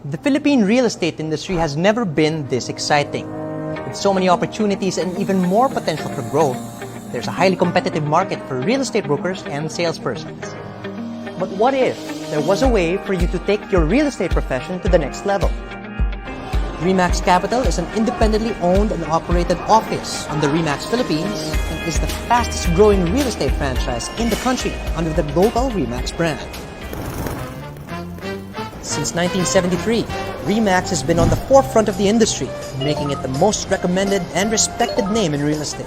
The Philippine real estate industry has never been this exciting. With so many opportunities and even more potential for growth, there's a highly competitive market for real estate brokers and salespersons. But what if there was a way for you to take your real estate profession to the next level? Remax Capital is an independently owned and operated office on the Remax Philippines and is the fastest growing real estate franchise in the country under the global Remax brand. Since 1973, Remax has been on the forefront of the industry, making it the most recommended and respected name in real estate.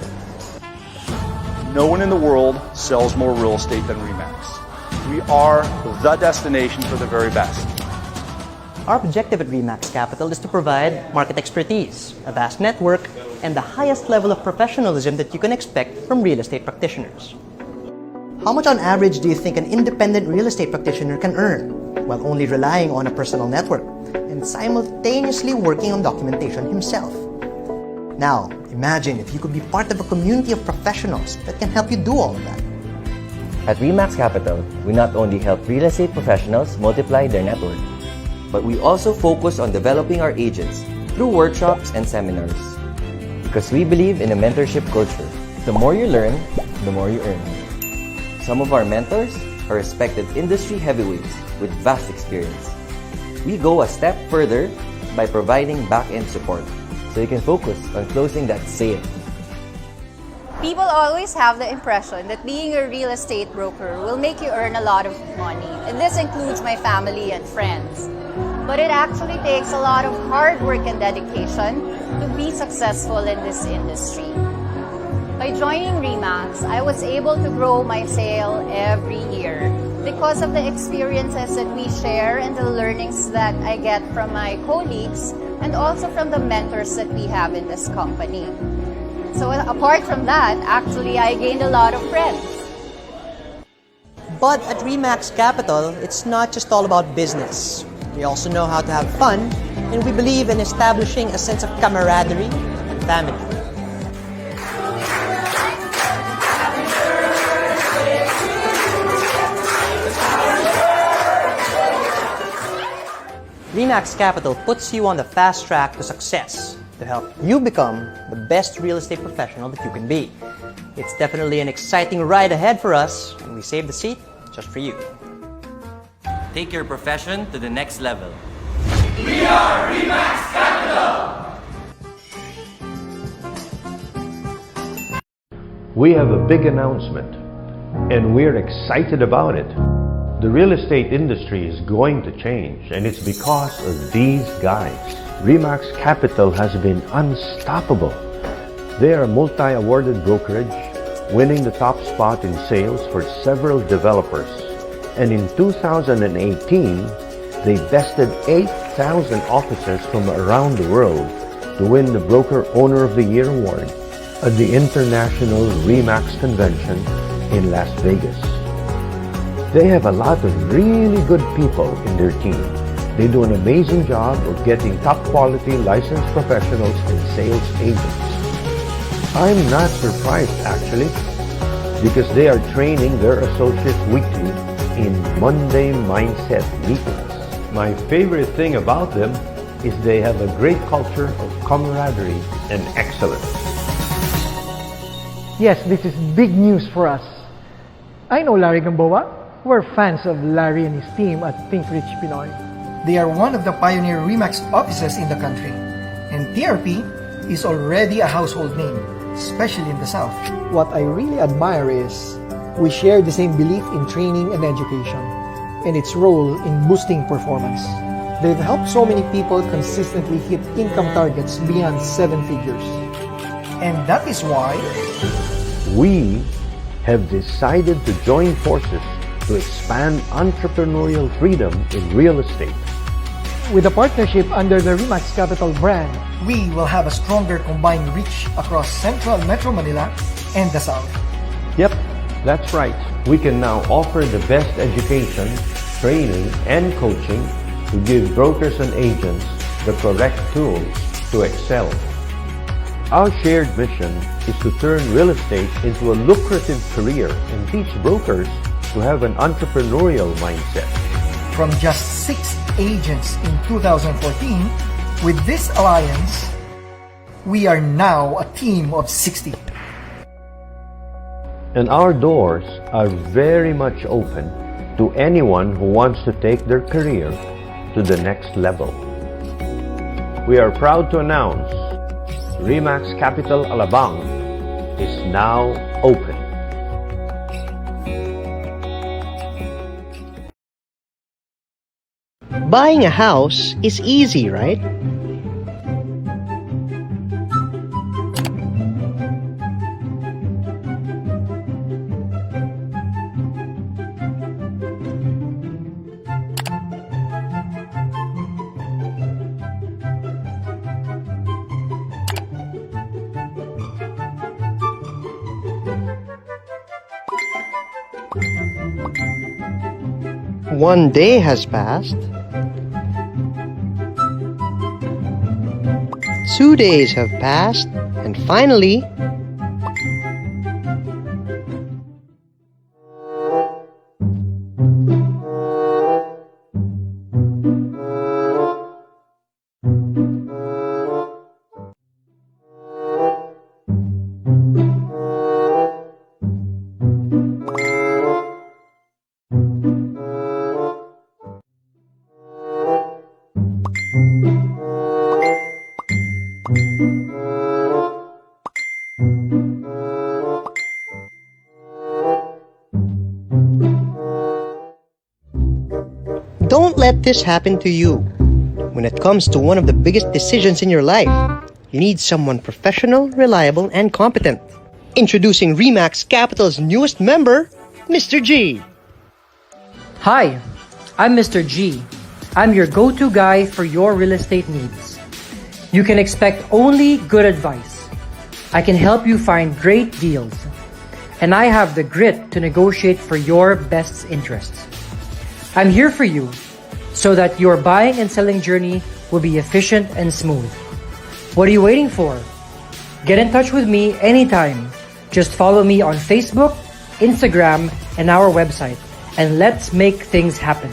No one in the world sells more real estate than Remax. We are the destination for the very best. Our objective at Remax Capital is to provide market expertise, a vast network, and the highest level of professionalism that you can expect from real estate practitioners. How much on average do you think an independent real estate practitioner can earn, while only relying on a personal network and simultaneously working on documentation himself? Now, imagine if you could be part of a community of professionals that can help you do all of that. At Remax Capital, we not only help real estate professionals multiply their network, but we also focus on developing our agents through workshops and seminars. Because we believe in a mentorship culture. The more you learn, the more you earn. Some of our mentors are respected industry heavyweights with vast experience. We go a step further by providing back-end support so you can focus on closing that sale. People always have the impression that being a real estate broker will make you earn a lot of money, and this includes my family and friends. But it actually takes a lot of hard work and dedication to be successful in this industry. By joining Remax, I was able to grow my sale every year because of the experiences that we share and the learnings that I get from my colleagues and also from the mentors that we have in this company. So apart from that, actually, I gained a lot of friends. But at Remax Capital, it's not just all about business. We also know how to have fun, and we believe in establishing a sense of camaraderie and family. Remax Capital puts you on the fast track to success to help you become the best real estate professional that you can be. It's definitely an exciting ride ahead for us, and we saved the seat just for you. Take your profession to the next level. We are Remax Capital! We have a big announcement, and we're excited about it. The real estate industry is going to change, and it's because of these guys. Remax Capital has been unstoppable. They are a multi-awarded brokerage, winning the top spot in sales for several developers. And in 2018, they bested 8,000 offices from around the world to win the Broker Owner of the Year award at the International Remax Convention in Las Vegas. They have a lot of really good people in their team. They do an amazing job of getting top quality licensed professionals and sales agents. I'm not surprised actually, because they are training their associates weekly in Monday Mindset meetings. My favorite thing about them is they have a great culture of camaraderie and excellence. Yes, this is big news for us. I know Larry Gamboa. We're fans of Larry and his team at Think Rich Pinoy. They are one of the pioneer Remax offices in the country, and TRP is already a household name, especially in the South. What I really admire is we share the same belief in training and education and its role in boosting performance. They've helped so many people consistently hit income targets beyond 7 figures. And that is why we have decided to join forces to expand entrepreneurial freedom in real estate. With a partnership under the Remax Capital brand, we will have a stronger combined reach across Central Metro Manila and the South. Yep, that's right. We can now offer the best education, training, and coaching to give brokers and agents the correct tools to excel. Our shared mission is to turn real estate into a lucrative career and teach brokers to have an entrepreneurial mindset. From just 6 agents in 2014, with this alliance, we are now a team of 60. And our doors are very much open to anyone who wants to take their career to the next level. We are proud to announce Remax Capital Alabang is now open. Buying a house is easy, right? One day has passed. 2 days have passed, and finally, don't let this happen to you. When it comes to one of the biggest decisions in your life, you need someone professional, reliable, and competent. Introducing Remax Capital's newest member, Mr. G. Hi, I'm Mr. G. I'm your go-to guy for your real estate needs. You can expect only good advice. I can help you find great deals. And I have the grit to negotiate for your best interests. I'm here for you so that your buying and selling journey will be efficient and smooth. What are you waiting for? Get in touch with me anytime. Just follow me on Facebook, Instagram, and our website, and let's make things happen.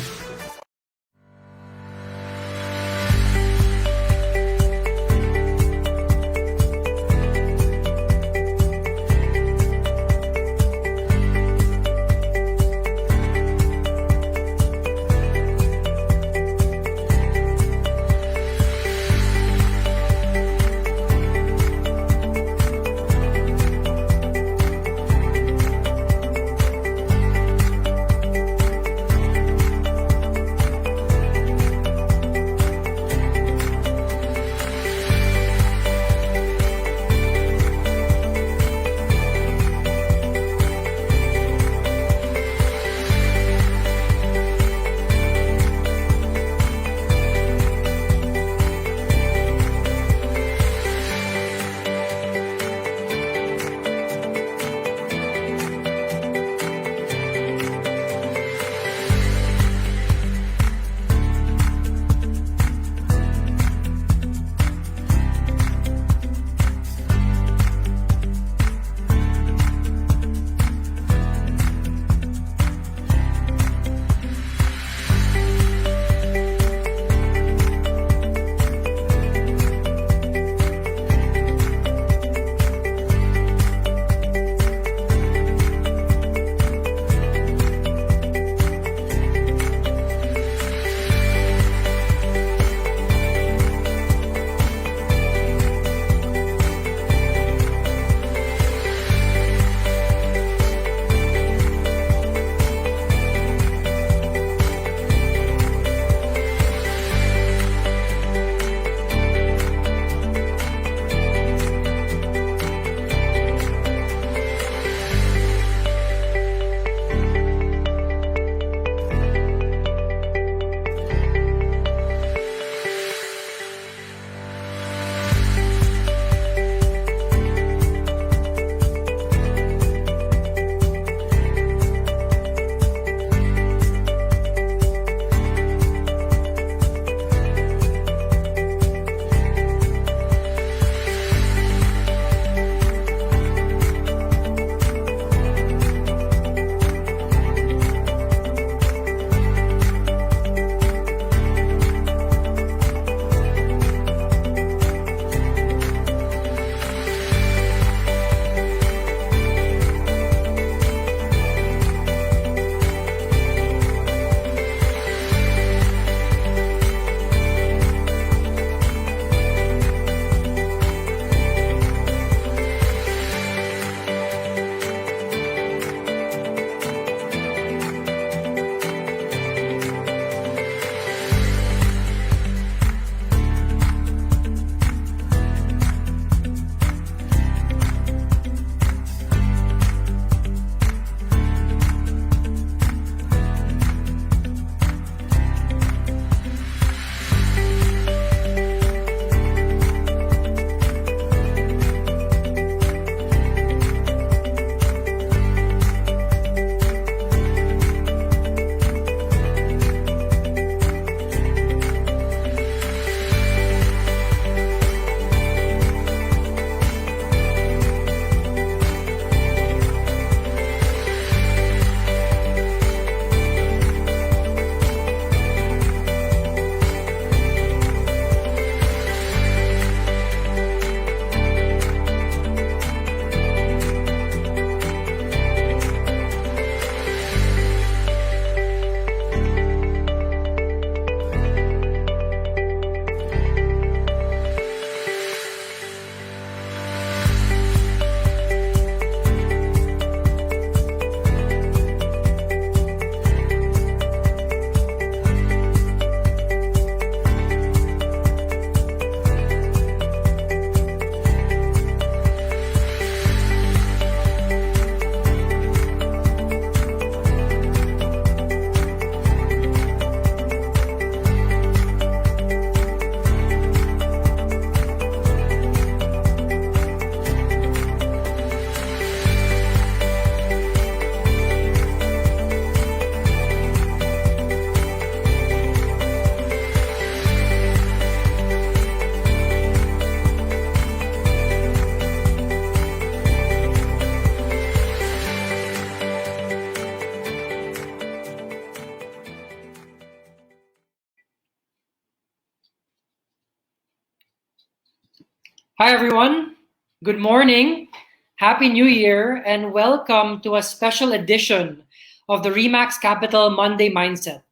Hi, everyone. Good morning. Happy New Year, and welcome to a special edition of the Remax Capital Monday Mindset,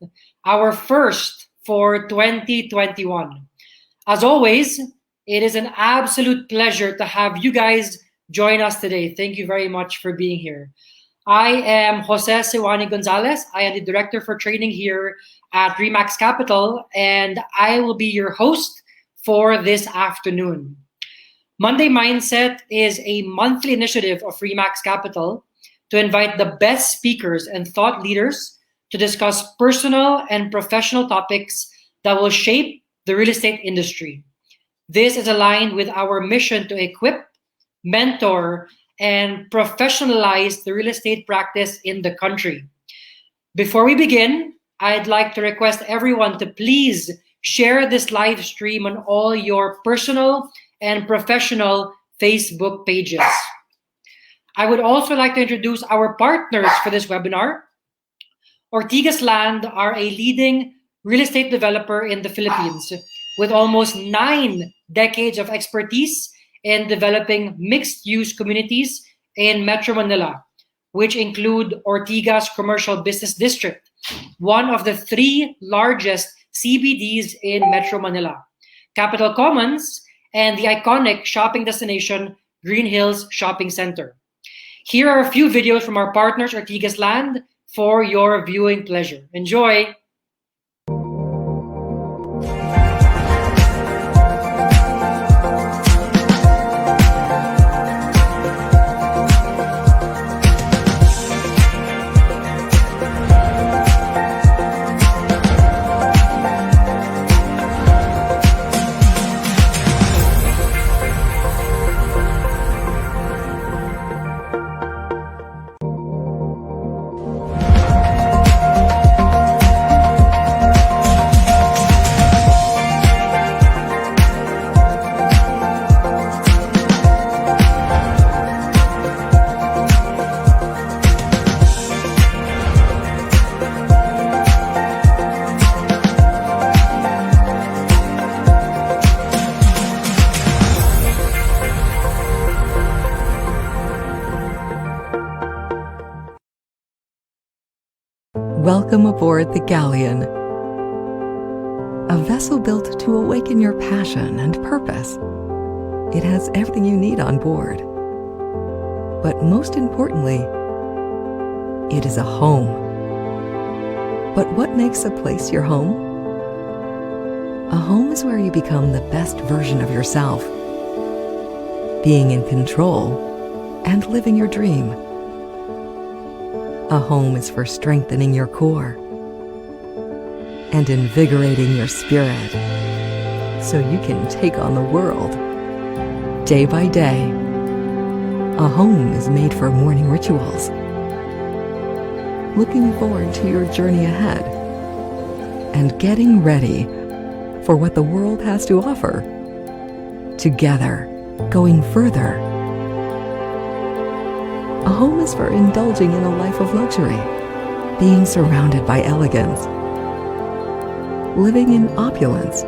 our first for 2021. As always, it is an absolute pleasure to have you guys join us today. Thank you very much for being here. I am Jose Siwani Gonzalez. I am the Director for Training here at Remax Capital, and I will be your host for this afternoon. Monday Mindset is a monthly initiative of Remax Capital to invite the best speakers and thought leaders to discuss personal and professional topics that will shape the real estate industry. This is aligned with our mission to equip, mentor, and professionalize the real estate practice in the country. Before we begin, I'd like to request everyone to please share this live stream on all your personal and professional Facebook pages. I would also like to introduce our partners for this webinar. Ortigas Land are a leading real estate developer in the Philippines with almost 9 decades of expertise in developing mixed-use communities in Metro Manila, which include Ortigas Commercial Business District, one of the 3 largest CBDs in Metro Manila, Capital Commons, and the iconic shopping destination Green Hills Shopping Center. Here are a few videos from our partners Ortigas Land for your viewing pleasure. Enjoy! Welcome aboard the Galleon, a vessel built to awaken your passion and purpose. It has everything you need on board. But most importantly, it is a home. But what makes a place your home? A home is where you become the best version of yourself, being in control and living your dream. A home is for strengthening your core and invigorating your spirit so you can take on the world. Day by day, a home is made for morning rituals. Looking forward to your journey ahead and getting ready for what the world has to offer. Together, going further. A home is for indulging in a life of luxury, being surrounded by elegance, living in opulence,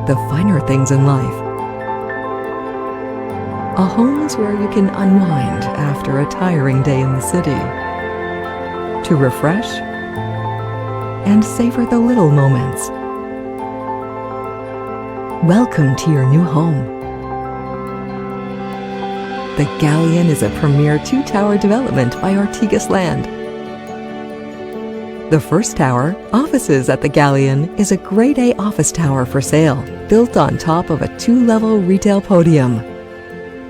the finer things in life. A home is where you can unwind after a tiring day in the city, to refresh and savor the little moments. Welcome to your new home. The Galleon is a premier 2-tower development by Ortigas Land. The first tower, Offices at the Galleon, is a Grade A office tower for sale, built on top of a 2-level retail podium.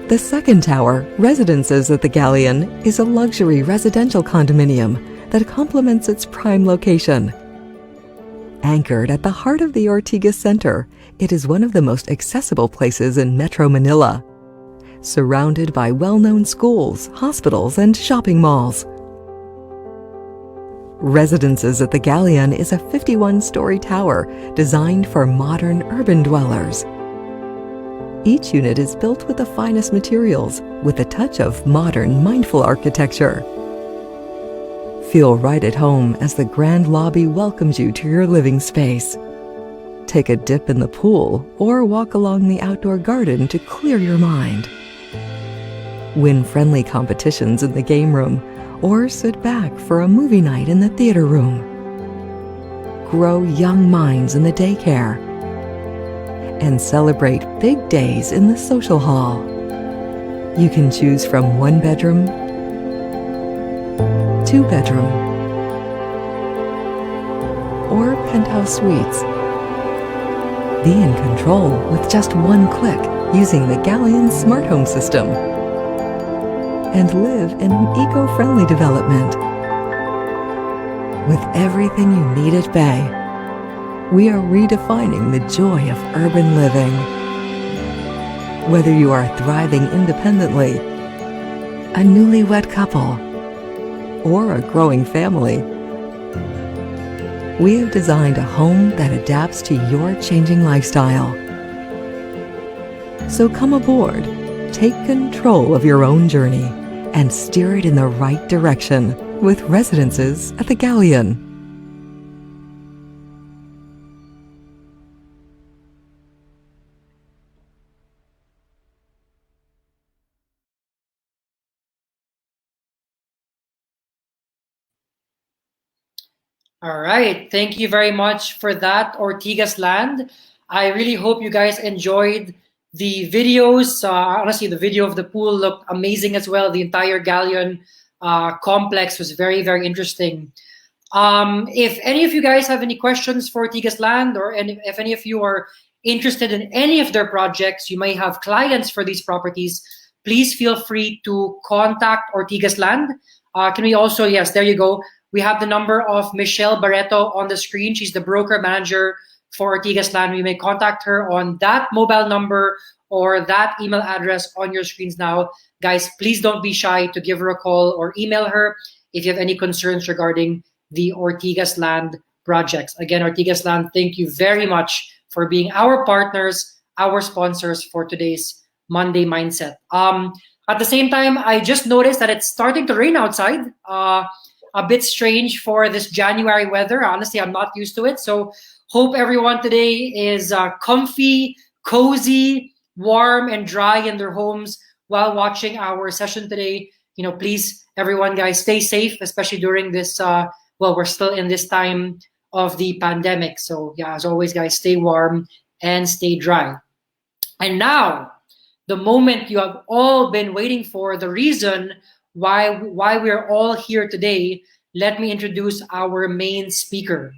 The second tower, Residences at the Galleon, is a luxury residential condominium that complements its prime location. Anchored at the heart of the Ortigas Center, it is one of the most accessible places in Metro Manila, surrounded by well-known schools, hospitals, and shopping malls. Residences at the Galleon is a 51-story tower designed for modern urban dwellers. Each unit is built with the finest materials, with a touch of modern, mindful architecture. Feel right at home as the grand lobby welcomes you to your living space. take a dip in the pool or walk along the outdoor garden to clear your mind. Win friendly competitions in the game room or sit back for a movie night in the theater room. Grow young minds in the daycare and celebrate big days in the social hall. You can choose from 1-bedroom, 2-bedroom, or penthouse suites. Be in control with just one click using the Galleon smart home system. And live in an eco-friendly development. With everything you need at Bay, we are redefining the joy of urban living. Whether you are thriving independently, a newlywed couple, or a growing family, we have designed a home that adapts to your changing lifestyle. So come aboard, take control of your own journey, and steer it in the right direction with Residences at the Galleon. All right. Thank you very much for that, Ortigas Land. I really hope you guys enjoyed the videos. Honestly, the video of the pool looked amazing as well. The entire Galleon complex was very, very interesting. If any of you guys have any questions for Ortigas Land, or if any of you are interested in any of their projects, you may have clients for these properties, please feel free to contact Ortigas Land. Can we also, yes, there you go. We have the number of Michelle Barreto on the screen. She's the broker manager for Ortigas Land. We may contact her on that mobile number or that email address on your screens now. Guys, please don't be shy to give her a call or email her if you have any concerns regarding the Ortigas Land projects. Again, Ortigas Land, thank you very much for being our partners, our sponsors for today's Monday Mindset. At the same time, I just noticed that it's starting to rain outside. A bit strange for this January weather. Honestly, I'm not used to it. So hope everyone today is comfy, cozy, warm, and dry in their homes while watching our session today. Please, everyone, guys, stay safe, especially during this, we're still in this time of the pandemic. So yeah, as always, guys, stay warm and stay dry. And now, the moment you have all been waiting for, the reason why we're all here today, let me introduce our main speaker.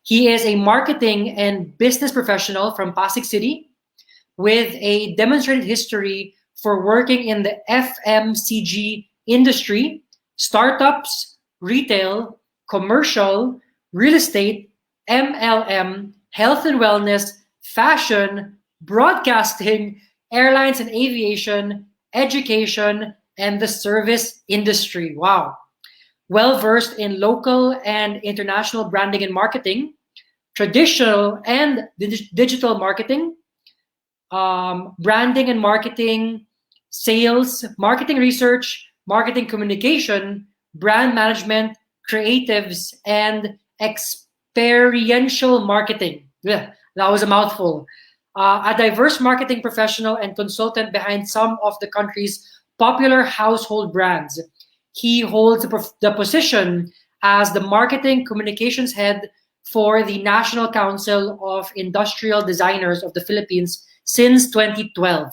He is a marketing and business professional from Pasig City with a demonstrated history for working in the FMCG industry, startups, retail, commercial, real estate, MLM, health and wellness, fashion, broadcasting, airlines and aviation, education, and the service industry. Wow. Well-versed in local and international branding and marketing, traditional and digital marketing, branding and marketing, sales, marketing research, marketing communication, brand management, creatives, and experiential marketing. Yeah, that was a mouthful. A diverse marketing professional and consultant behind some of the country's popular household brands. He holds the position as the marketing communications head for the National Council of Industrial Designers of the Philippines since 2012.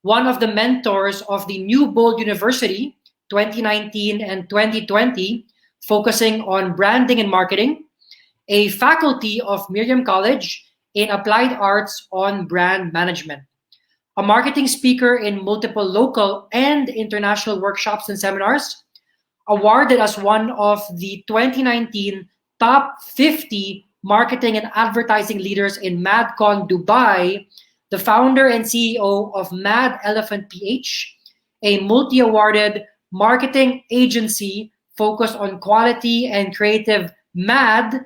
One of the mentors of the New Bold University 2019 and 2020, focusing on branding and marketing, a faculty of Miriam College in Applied Arts on brand management, a marketing speaker in multiple local and international workshops and seminars, awarded as one of the 2019 top 50 marketing and advertising leaders in MadCon Dubai, the founder and CEO of Mad Elephant PH, a multi-awarded marketing agency focused on quality and creative MAD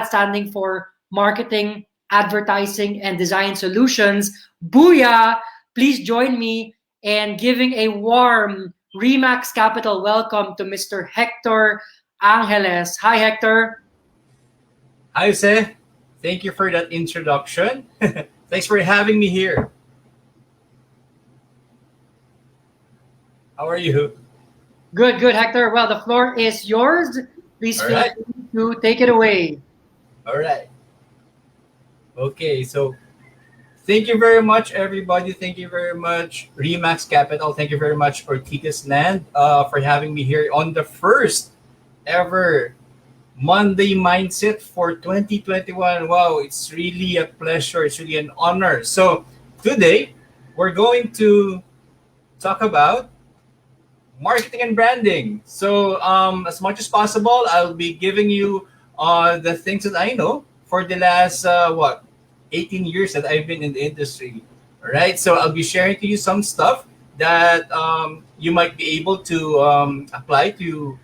standing for Marketing, Advertising, and Design Solutions. Booyah! Please join me in giving a warm Remax Capital welcome to Mr. Hector Angeles. Hi, Hector. Hi, Jose. thank you for that introduction. Thanks for having me here. How are you? Good, good, Hector. Well, the floor is yours. Please All feel right. free to take it away. All right. Okay, so thank you very much, everybody. Thank you very much, Remax Capital. Thank you very much, Ortigas Land, for having me here on the first ever Monday Mindset for 2021. Wow, it's really a pleasure. It's really an honor. So today, we're going to talk about marketing and branding. So as much as possible, I'll be giving you the things that I know for the last 18 years that I've been in the industry. All right, so I'll be sharing to you some stuff that you might be able to apply to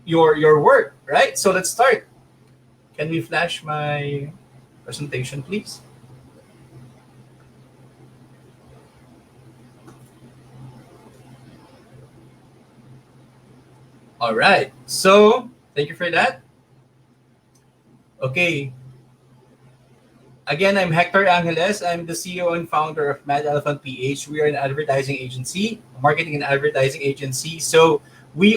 your work. Right. So let's start. Can we flash my presentation, please? All right. So thank you for that. Okay. Again, I'm Hector Angeles. I'm the CEO and founder of Mad Elephant PH. We are an advertising agency, a marketing and advertising agency. So we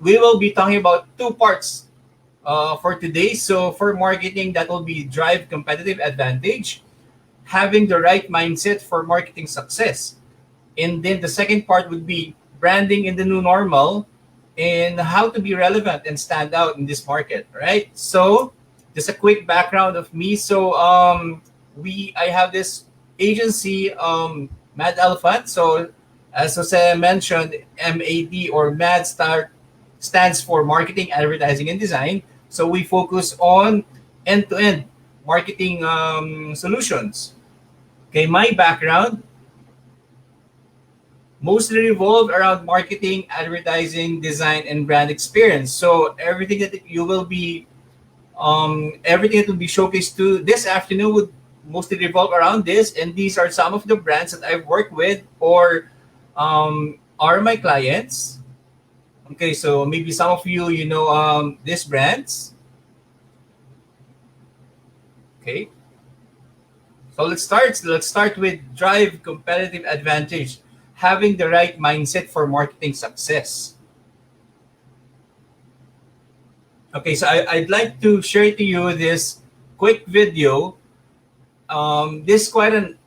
will be talking about two parts for today. So for marketing, that will be drive competitive advantage, having the right mindset for marketing success. And then the second part would be branding in the new normal and how to be relevant and stand out in this market, right? So just a quick background of me. So I have this agency, Mad Elephant. So as Jose mentioned, MAD or MAD stands for Marketing, Advertising, and Design. So we focus on end-to-end marketing solutions. Okay, my background mostly revolved around marketing, advertising, design, and brand experience. So everything that will be showcased to this afternoon would mostly revolve around this. And these are some of the brands that I've worked with or are my clients. Okay, so maybe some of you know these brands. Okay, so let's start with drive competitive advantage, having the right mindset for marketing success. Okay, so I'd like to share to you this quick video. This is quite an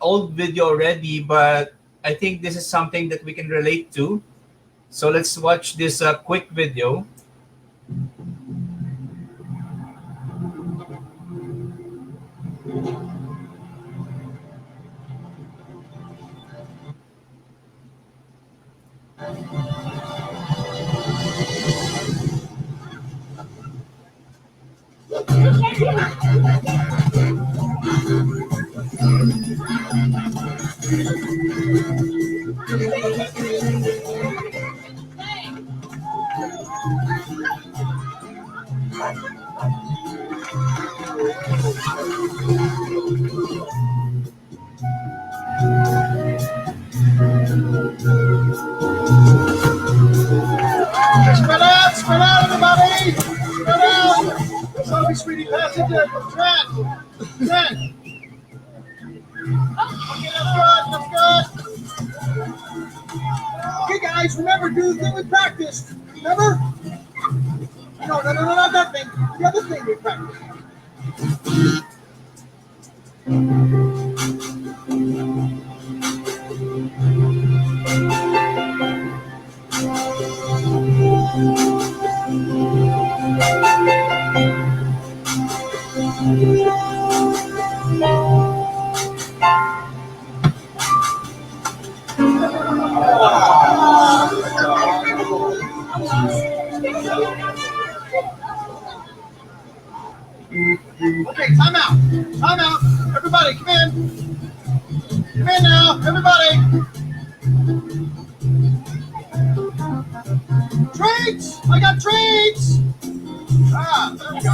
old video already, but I think this is something that we can relate to. So let's watch this quick video. Spread out, everybody! Spread out! Sorry, sweetie, pass it there. Trent! Trent! Okay, that's good. Okay, guys, remember, do the thing we practiced. Remember? No, not that thing. The other thing we practiced. Okay, time out. Time out. Everybody, come in. Come in now, everybody. Treats! I got treats! There we go.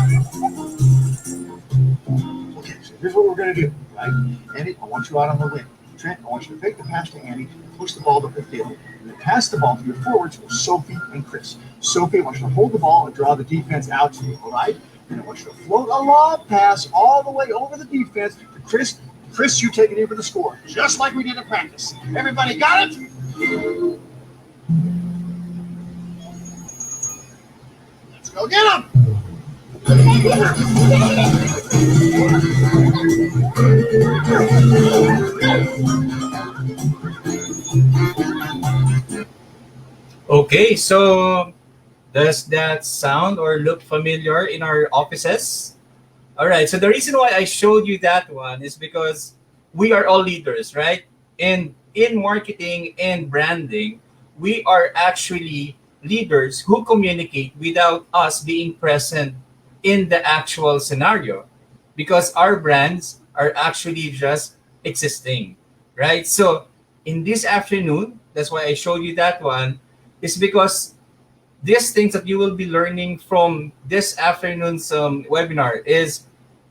Okay, so here's what we're going to do, right? Andy, I want you out on the wing. Trent, I want you to take the pass to Andy, push the ball to the field, and then pass the ball to your forwards with Sophie and Chris. Sophie, I want you to hold the ball and draw the defense out to you, all right? And I want you to float a lob pass all the way over the defense to Chris. Chris, you take it in for the score, just like we did in practice. Everybody got it? Let's go get him! Okay, so does that sound or look familiar in our offices? All right, so the reason why I showed you that one is because we are all leaders, right? And in marketing and branding, we are actually leaders who communicate without us being present in the actual scenario because our brands are actually just existing, right? So in this afternoon, that's why I showed you that one, is because these things that you will be learning from this afternoon's webinar is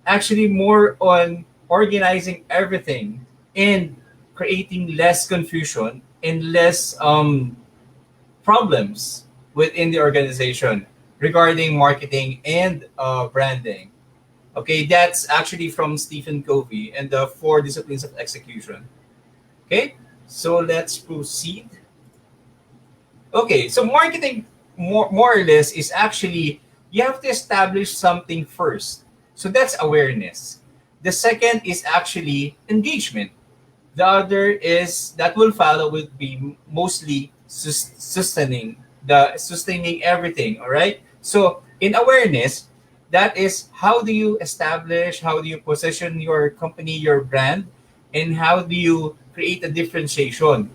actually more on organizing everything and creating less confusion and less problems within the organization regarding marketing and branding. Okay, that's actually from Stephen Covey and the 4 disciplines of execution. Okay, so let's proceed. Okay, so marketing more or less is actually you have to establish something first. So that's awareness. The second is actually engagement. The other is that will follow would be mostly sustaining everything. All right. So in awareness, that is how do you establish, how do you position your company, your brand, and how do you create a differentiation.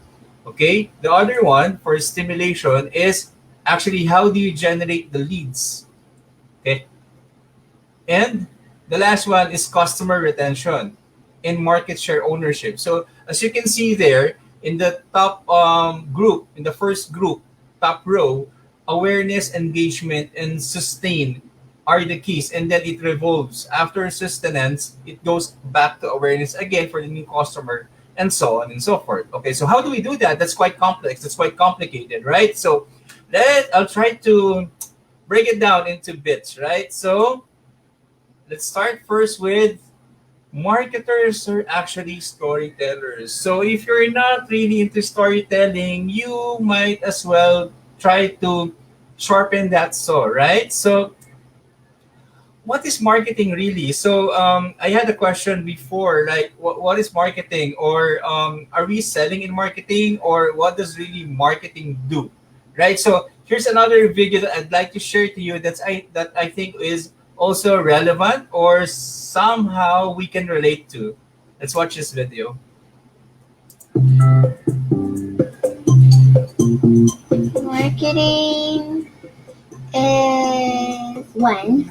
Okay. The other one for stimulation is actually how do you generate the leads. Okay. And the last one is customer retention and market share ownership. So as you can see there in the top group, in the first group, top row, awareness, engagement, and sustain are the keys. And then it revolves. After sustenance, it goes back to awareness again for the new customer and so on and so forth. Okay, so how do we do that? That's quite complex. That's quite complicated, right? So I'll try to break it down into bits, right? So let's start first with marketers are actually storytellers. So if you're not really into storytelling, you might as well try to sharpen that saw, right? So what is marketing really? So I had a question before, like what is marketing, or are we selling in marketing, or what does really marketing do, right? So here's another video that I'd like to share to you that I think is also relevant or somehow we can relate to. Let's watch this video. Marketing is when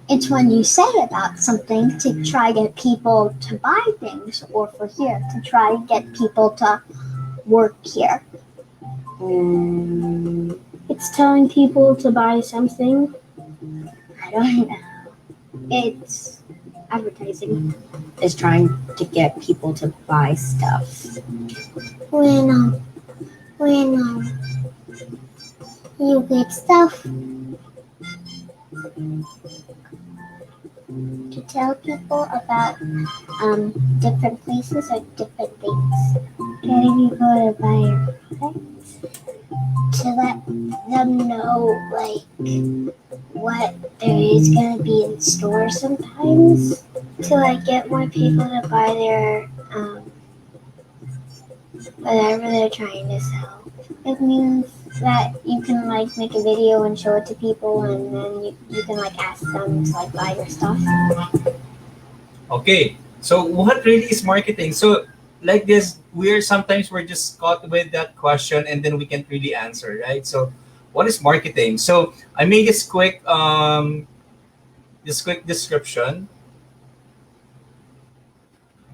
it's when you say about something to try to get people to buy things, or for here to try to get people to work here. It's telling people to buy something. I don't know. It's advertising. It's trying to get people to buy stuff. When you get stuff to tell people about different places or different things. Getting people to buy products, to let them know like what there is going to be in store sometimes, to like get more people to buy their whatever they're trying to sell. It means that you can like make a video and show it to people, and then you can like ask them to like buy your stuff. Okay, so what really is marketing? So like this, we're just caught with that question and then we can't really answer, right? So what is marketing? So I made this quick description.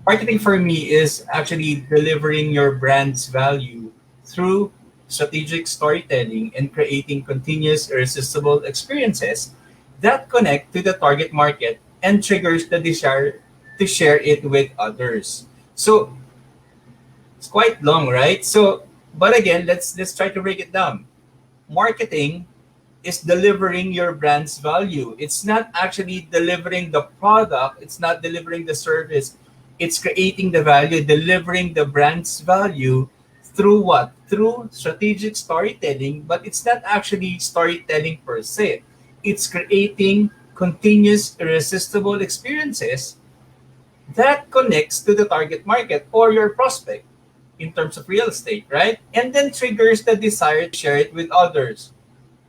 Marketing for me is actually delivering your brand's value through strategic storytelling and creating continuous irresistible experiences that connect to the target market and triggers the desire to share it with others. So it's quite long, right? So, but again, let's try to break it down. marketing is delivering your brand's value. It's not actually delivering the product, it's not delivering the service. It's creating the value, delivering the brand's value through what? Through strategic storytelling, but it's not actually storytelling per se. It's creating continuous irresistible experiences that connects to the target market or your prospect in terms of real estate, right? And then triggers the desire to share it with others.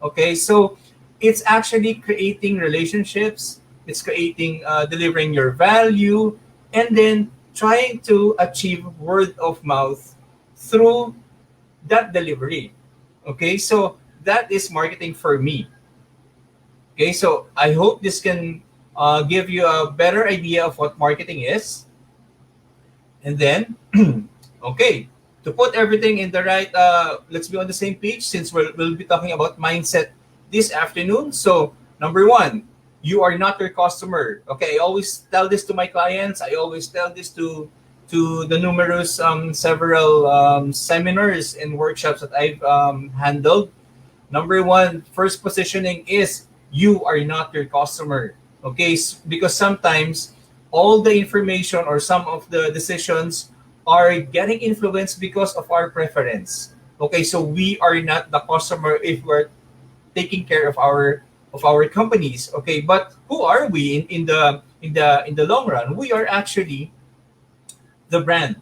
Okay, so it's actually creating relationships, it's creating, delivering your value, and then trying to achieve word of mouth through that delivery. Okay, so that is marketing for me. Okay, so I hope this can give you a better idea of what marketing is. And then, okay, to put everything in the right, let's be on the same page since we'll be talking about mindset this afternoon. So, number one, you are not your customer. Okay, I always tell this to my clients. I always tell this to the numerous several seminars and workshops that I've handled. Number one, first positioning is you are not your customer. Okay, because sometimes all the information or some of the decisions are getting influenced because of our preference. Okay, so we are not the customer if we're taking care of our companies. Okay, but who are we in the long run? We are actually the brand.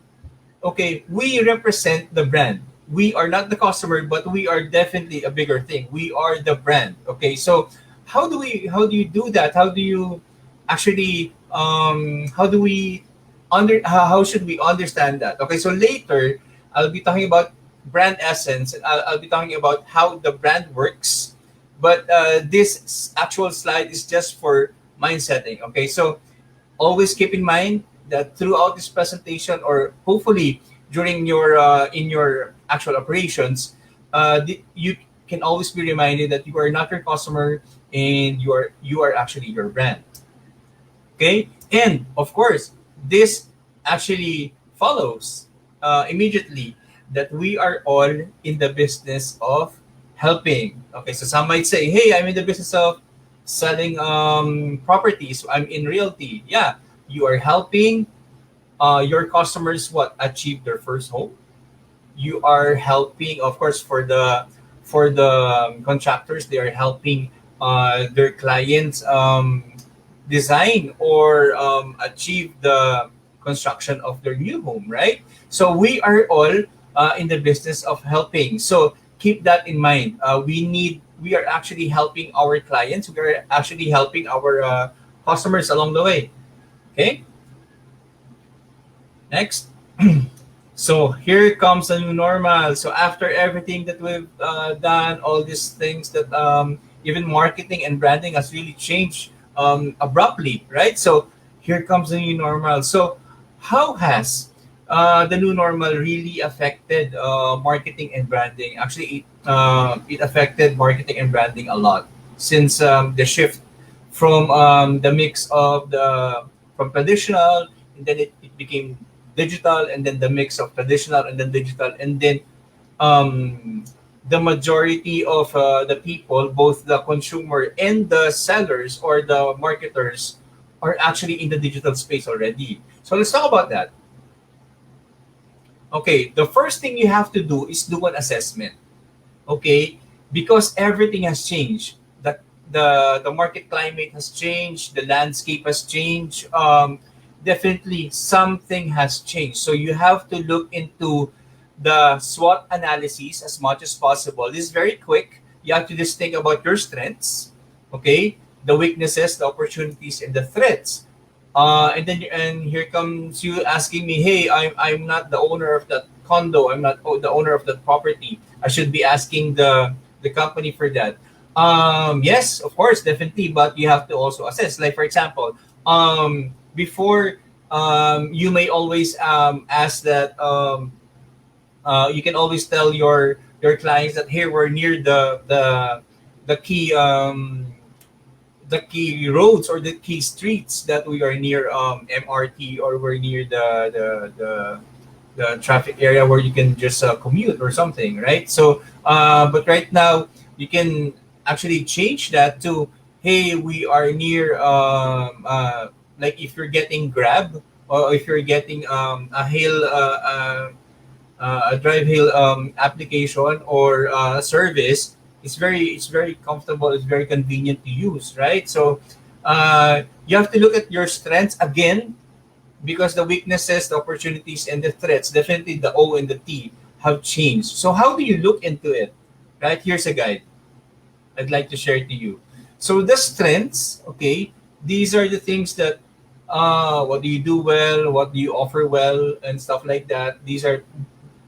Okay, we represent the brand. We are not the customer, but we are definitely a bigger thing. We are the brand. Okay, so how do you do that? How do you actually how do we how should we understand that? Okay, so later I'll be talking about brand essence, and I'll be talking about how the brand works. But this actual slide is just for mind setting. Okay, so always keep in mind that throughout this presentation, or hopefully during your in your actual operations, you can always be reminded that you are not your customer and you are actually your brand. Okay, and of course, this actually follows immediately that we are all in the business of helping. Okay, so some might say, "Hey, I'm in the business of selling properties. I'm in realty." Yeah, you are helping your customers what achieve their first home. You are helping, of course, for the contractors. They are helping their clients design or achieve the construction of their new home, right? So we are all in the business of helping. So keep that in mind. We are actually helping our clients. We are actually helping our customers along the way. Okay. Next. So here comes the new normal. So after everything that we've done, all these things that even marketing and branding has really changed abruptly, right? So here comes the new normal. So how has the new normal really affected marketing and branding? Actually, it affected marketing and branding a lot since the shift from the mix of the from traditional, and then it became digital, and then the mix of traditional and then digital, and then the majority of the people, both the consumer and the sellers or the marketers, are actually in the digital space already. So let's talk about that. Okay, the first thing you have to do is do an assessment. Okay, because everything has changed. The market climate has changed. The landscape has changed. Definitely something has changed. So you have to look into the SWOT analysis as much as possible. This is very quick. You have to just think about your strengths, okay, the weaknesses, the opportunities, and the threats. And here comes you asking me, hey, I'm not the owner of that condo. I'm not the owner of that property. I should be asking the company for that. Yes, of course, definitely, but you have to also assess. Like for example, before you may always ask that you can always tell your clients that here we're near the key the key roads or the key streets, that we are near MRT, or we're near the traffic area where you can just commute or something, right? So but right now You can actually change that to, hey, we are near, like if you're getting Grab, or if you're getting a hail, a drive hail application or service. It's very comfortable. It's very convenient to use, right? So you have to look at your strengths again, because the weaknesses, the opportunities, and the threats, definitely the O and the T, have changed. So how do you look into it? Right? Here's a guide I'd like to share to you. So the strengths, okay, these are the things that, what do you do well, what do you offer well, and stuff like that. These are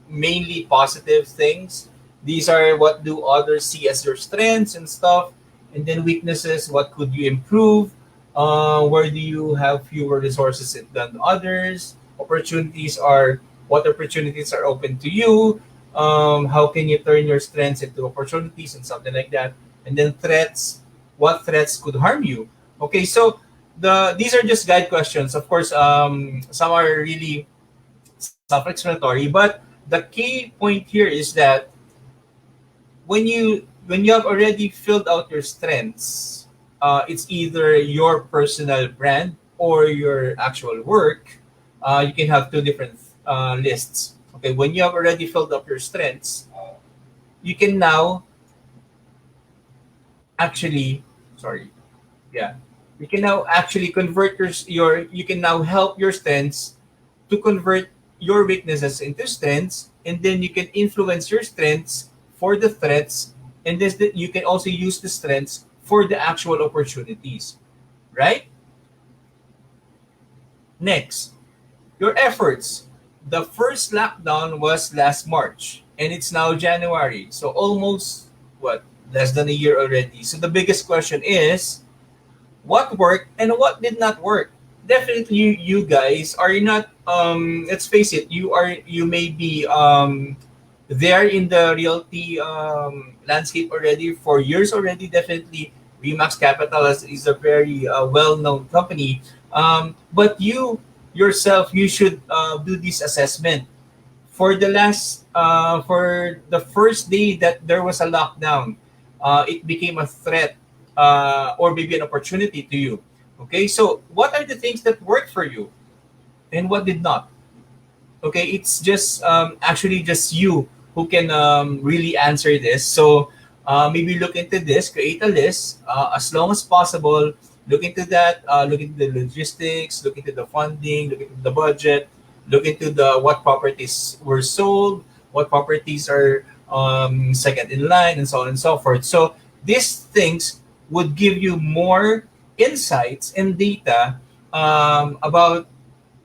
mainly positive things. These are what do others see as your strengths and stuff. And then weaknesses, what could you improve? Where do you have fewer resources than others? Opportunities are what opportunities are open to you? How can you turn your strengths into opportunities and something like that? And then threats, what threats could harm you? Okay, so these are just guide questions. Of course, some are really self-explanatory, but the key point here is that when you have already filled out your strengths, it's either your personal brand or your actual work. You can have two different lists. Okay, when you have already filled up your strengths, you can now actually, sorry, yeah, you can now actually convert your you can now help your strengths to convert your weaknesses into strengths, and then you can influence your strengths for the threats, and this you can also use the strengths for the actual opportunities, right? Next, your efforts. The first lockdown was last March, and it's now January, so almost what, less than a year already. So the biggest question is, what worked and what did not work? Definitely you guys are not, let's face it, you may be there in the realty landscape already for years already. Definitely Remax Capital is a very well-known company, but you yourself, you should do this assessment. For the first day that there was a lockdown, it became a threat, or maybe an opportunity to you. Okay, so what are the things that worked for you and what did not? Okay, it's just actually just you who can really answer this. So maybe look into this, create a list as long as possible. Look into that. Look into the logistics. Look into the funding. Look into the budget. Look into the what properties were sold, what properties are second in line, and so on and so forth. So these things would give you more insights and data about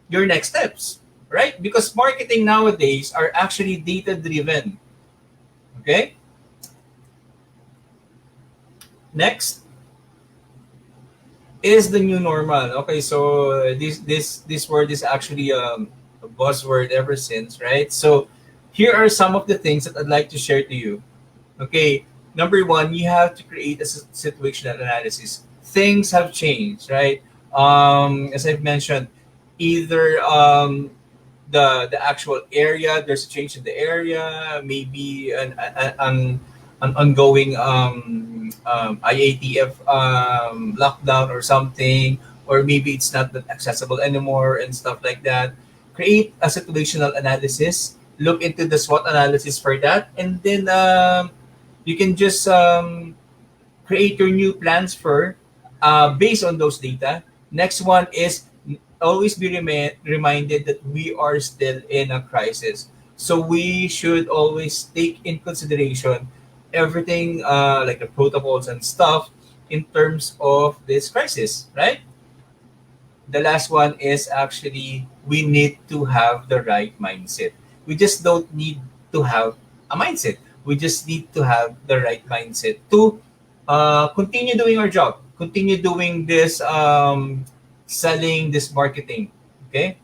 your next steps, right? Because marketing nowadays are actually data driven. Okay. Next is the new normal. Okay, so this word is actually a buzzword ever since, right? So here are some of the things that I'd like to share to you. Okay, number one, you have to create a situational analysis. Things have changed, right? As I've mentioned, either the actual area, there's a change in the area, maybe an ongoing IATF lockdown or something, or maybe it's not that accessible anymore and stuff like that. Create a situational analysis, look into the SWOT analysis for that, and then you can just create your new plans for based on those data. Next one is always be reminded that we are still in a crisis. So we should always take in consideration everything like the protocols and stuff in terms of this crisis, right? The last one is actually we need to have the right mindset. We just don't need to have a mindset. We just need to have the right mindset to continue doing our job, continue doing this selling, this marketing. Okay.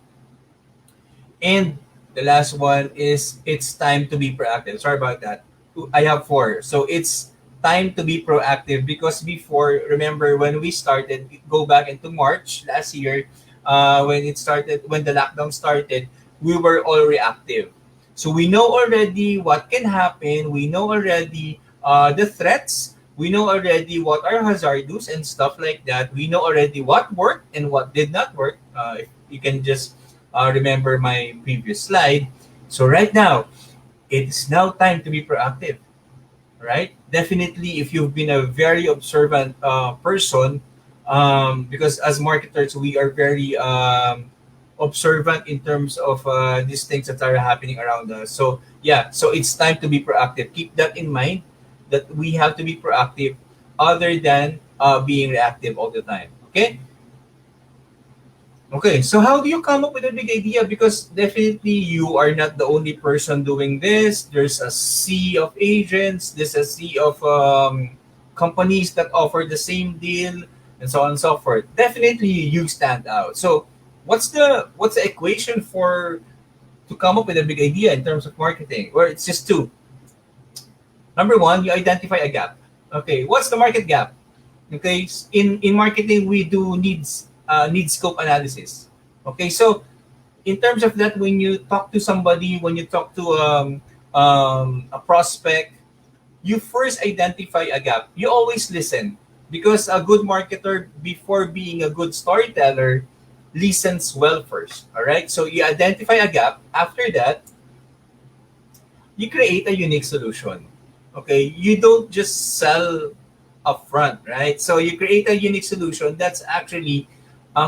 And the last one is it's time to be proactive. Sorry about that. I have four. So it's time to be proactive because before, remember when we started, go back into March last year, when the lockdown started, we were all reactive. So we know already what can happen. We know already the threats. We know already what are hazardous and stuff like that. We know already what worked and what did not work. If you can just remember my previous slide. So right now, it's now time to be proactive, right? Definitely, if you've been a very observant person, because as marketers, we are very observant in terms of these things that are happening around us. So yeah, so it's time to be proactive. Keep that in mind that we have to be proactive other than being reactive all the time. Okay? Okay, so how do you come up with a big idea? Because definitely you are not the only person doing this. There's a sea of agents, there's a sea of companies that offer the same deal, and so on and so forth. Definitely you stand out. So what's the equation for to come up with a big idea in terms of marketing? Well, it's just two. Number one, you identify a gap. Okay, what's the market gap? Okay, in marketing we do need scope analysis. Okay, so in terms of that, when you talk to somebody, when you talk to a prospect, you first identify a gap. You always listen because a good marketer, before being a good storyteller, listens well first. All right, so you identify a gap. After that, you create a unique solution. Okay, you don't just sell upfront, right? So you create a unique solution that's actually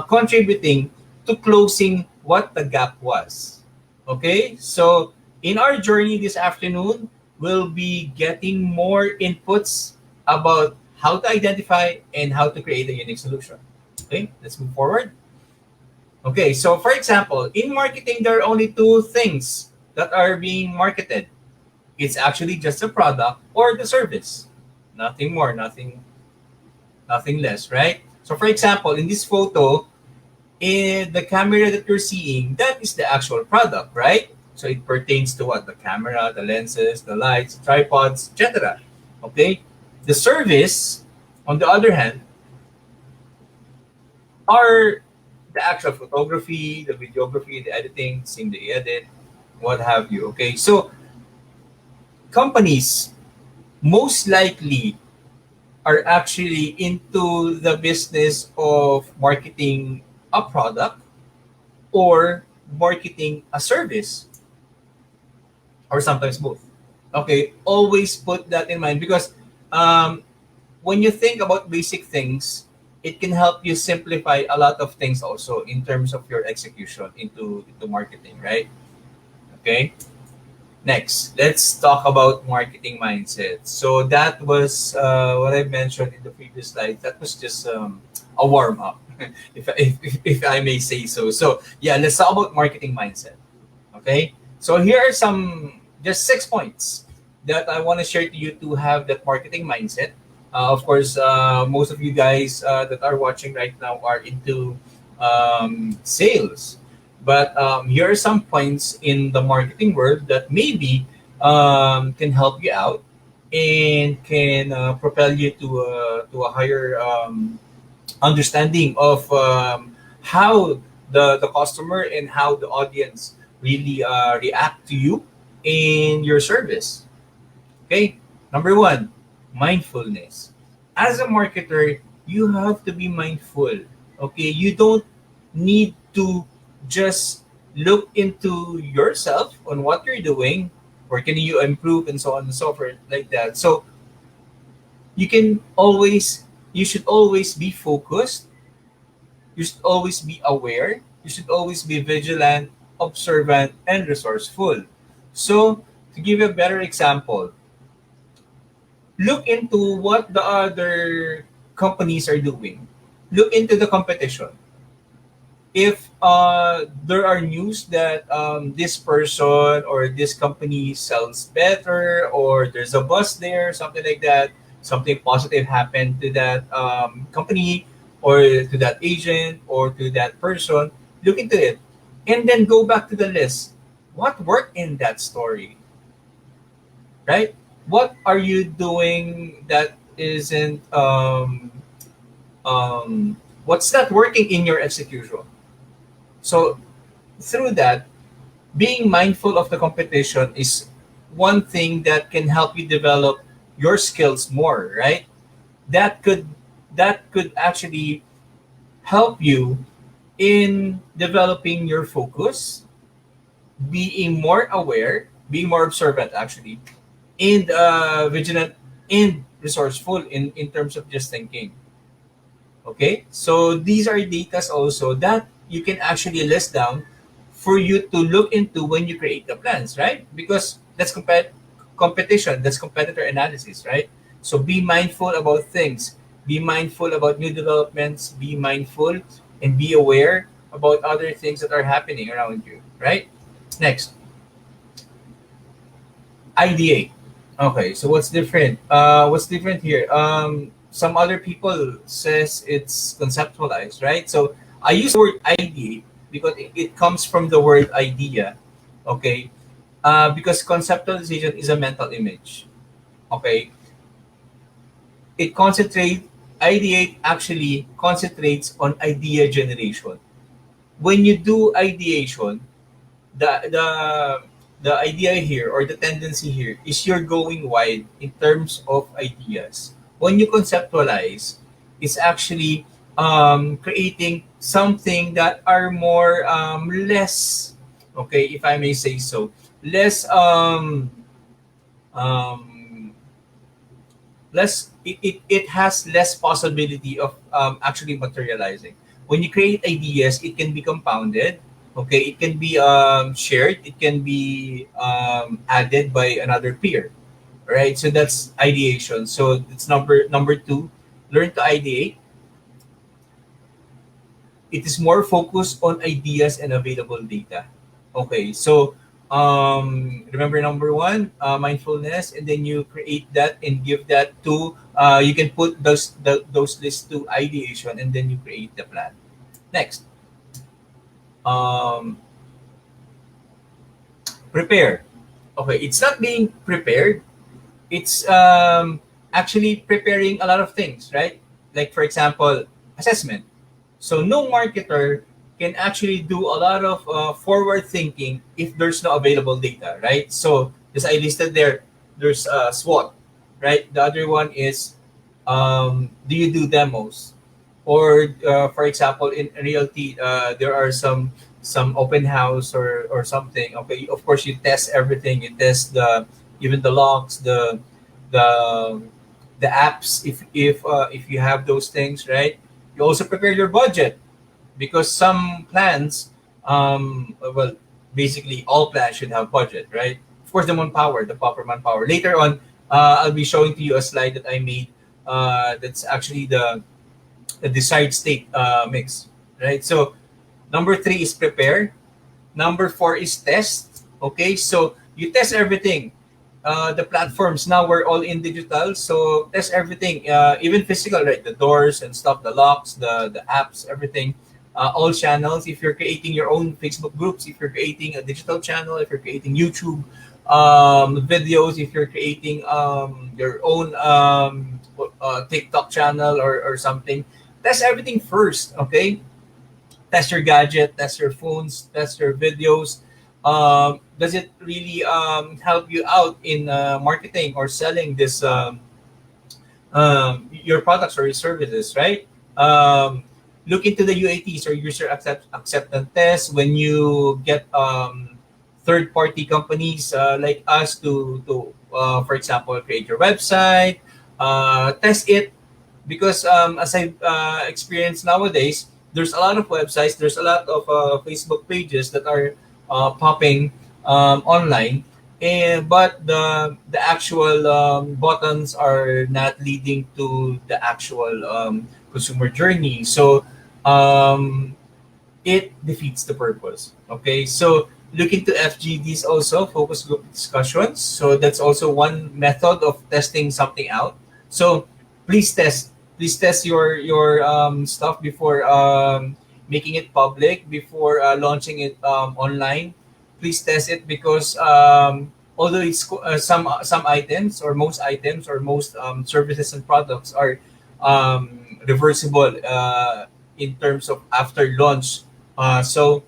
contributing to closing what the gap was. Okay, so in our journey this afternoon, we'll be getting more inputs about how to identify and how to create a unique solution. Okay, let's move forward. Okay, so for example, in marketing, there are only two things that are being marketed. It's actually just the product or the service. Nothing more, nothing less, right? So for example, in this photo, in the camera that you're seeing, that is the actual product, right? So it pertains to what? The camera, the lenses, the lights, tripods, etc. Okay? The service, on the other hand, are the actual photography, the videography, the editing, seeing the edit, what have you. Okay? So companies most likely are actually into the business of marketing a product or marketing a service, or sometimes both. Okay, always put that in mind because when you think about basic things, it can help you simplify a lot of things also in terms of your execution into marketing, right? Okay. Next, let's talk about marketing mindset. So that was what I mentioned in the previous slide. That was just a warm up, if I may say so. So yeah, let's talk about marketing mindset. Okay. So here are some just 6 points that I want to share to you to have that marketing mindset. Of course, most of you guys that are watching right now are into sales. But here are some points in the marketing world that maybe can help you out and can propel you to a higher understanding of how the customer and how the audience really react to you in your service. Okay, number one, mindfulness. As a marketer, you have to be mindful. Okay, you don't need to just look into yourself on what you're doing, where can you improve, and so on and so forth, like that. So you should always be focused. You should always be aware. You should always be vigilant, observant, and resourceful. So to give you a better example, look into what the other companies are doing. Look into the competition. If there are news that this person or this company sells better, or there's a buzz there, something like that, something positive happened to that company or to that agent or to that person, look into it. And then go back to the list. What worked in that story? Right? What are you doing that isn't, what's not working in your execution? So through that, being mindful of the competition is one thing that can help you develop your skills more, right? That could actually help you in developing your focus, being more aware, being more observant actually, and vigilant and resourceful in terms of just thinking. Okay, so these are datas also that you can actually list down for you to look into when you create the plans, right? Because that's competition, that's competitor analysis, right? So be mindful about things, be mindful about new developments, be mindful and be aware about other things that are happening around you, right? Next, ideate. Okay, so what's different? What's different here? Some other people says it's conceptualized, right? So I use the word ideate because it comes from the word idea. Okay, because conceptualization is a mental image. Okay, it concentrate ideate actually concentrates on idea generation. When you do ideation, the the idea here or the tendency here is you're going wide in terms of ideas. When you conceptualize, it's actually creating something that are more less, okay, if I may say so, less um, it has less possibility of actually materializing. When you create ideas, it can be compounded. Okay, it can be shared. It can be added by another peer. Right. So that's ideation. So it's number two. Learn to ideate. It is more focused on ideas and available data. Okay. So remember number one, mindfulness, and then you create that and give that to. You can put those lists to ideation, and then you create the plan. Next. Um, prepare. Okay, it's not being prepared. It's actually preparing a lot of things, right? Like for example, assessment. So no marketer can actually do a lot of forward thinking if there's no available data, right? So as I listed there, there's SWOT, right? The other one is do you do demos? Or for example, in realty, there are some open house or something. Okay, of course you test everything. You test the even the logs, the the apps if you have those things, right? You also prepare your budget because some plans, well, basically all plans should have budget, right? Of course, the proper manpower. Later on, I'll be showing to you a slide that I made. That's actually the desired state mix, right? So number three is prepare. Number four is test. Okay, so you test everything. The platforms now we're all in digital, so test everything, even physical, right? The doors and stuff, the locks, the apps, everything, all channels. If you're creating your own Facebook groups, if you're creating a digital channel, if you're creating YouTube videos, if you're creating your own TikTok channel or something, test everything first. Okay, test your gadget, test your phones, test your videos. Does it really help you out in marketing or selling this your products or your services, right? Look into the UATs or acceptance tests when you get third-party companies like us to for example, create your website, test it because as I experience nowadays, there's a lot of websites, there's a lot of Facebook pages that are popping online, and but the actual buttons are not leading to the actual consumer journey. So it defeats the purpose. Okay, so look into FGDs also, focus group discussions. So that's also one method of testing something out. So please test your stuff before making it public, before launching it online. Please test it because although it's some items or most services and products are reversible in terms of after launch. So,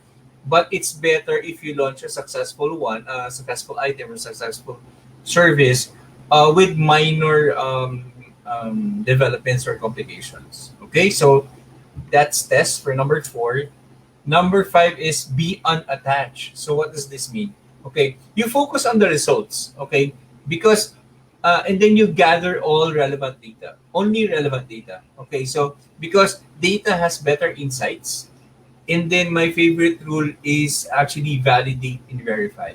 but it's better if you launch a successful one, a successful item or successful service with minor developments or complications. Okay, so that's test for number 4. Number 5 is be unattached. So what does this mean? Okay, you focus on the results. Okay, because and then you gather all relevant data, only relevant data. Okay, so because data has better insights, and then my favorite rule is actually validate and verify.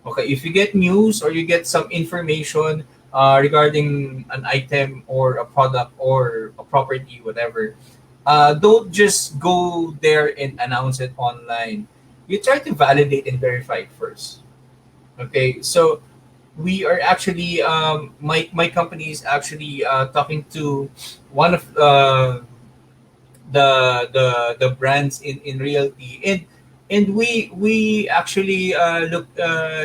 Okay, if you get news or you get some information regarding an item or a product or a property, whatever, don't just go there and announce it online. You try to validate and verify it first. Okay, so we are actually my company is actually talking to one of the brands in realty, and we actually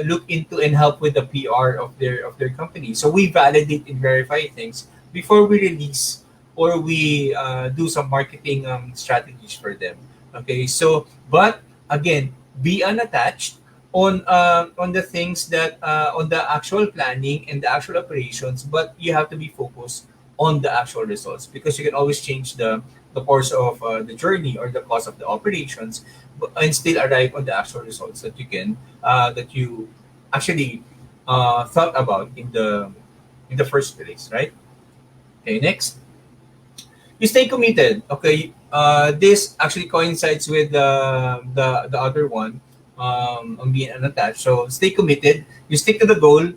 look into and help with the PR of their company. So we validate and verify things before we release or we do some marketing strategies for them. Okay, so but again, be unattached on the things that on the actual planning and the actual operations, but you have to be focused on the actual results because you can always change the course of the journey or the cost of the operations, and still arrive on the actual results that you can that you actually thought about in the first place, right? Okay, next, you stay committed. Okay, this actually coincides with the other one on being unattached. So stay committed. You stick to the goal.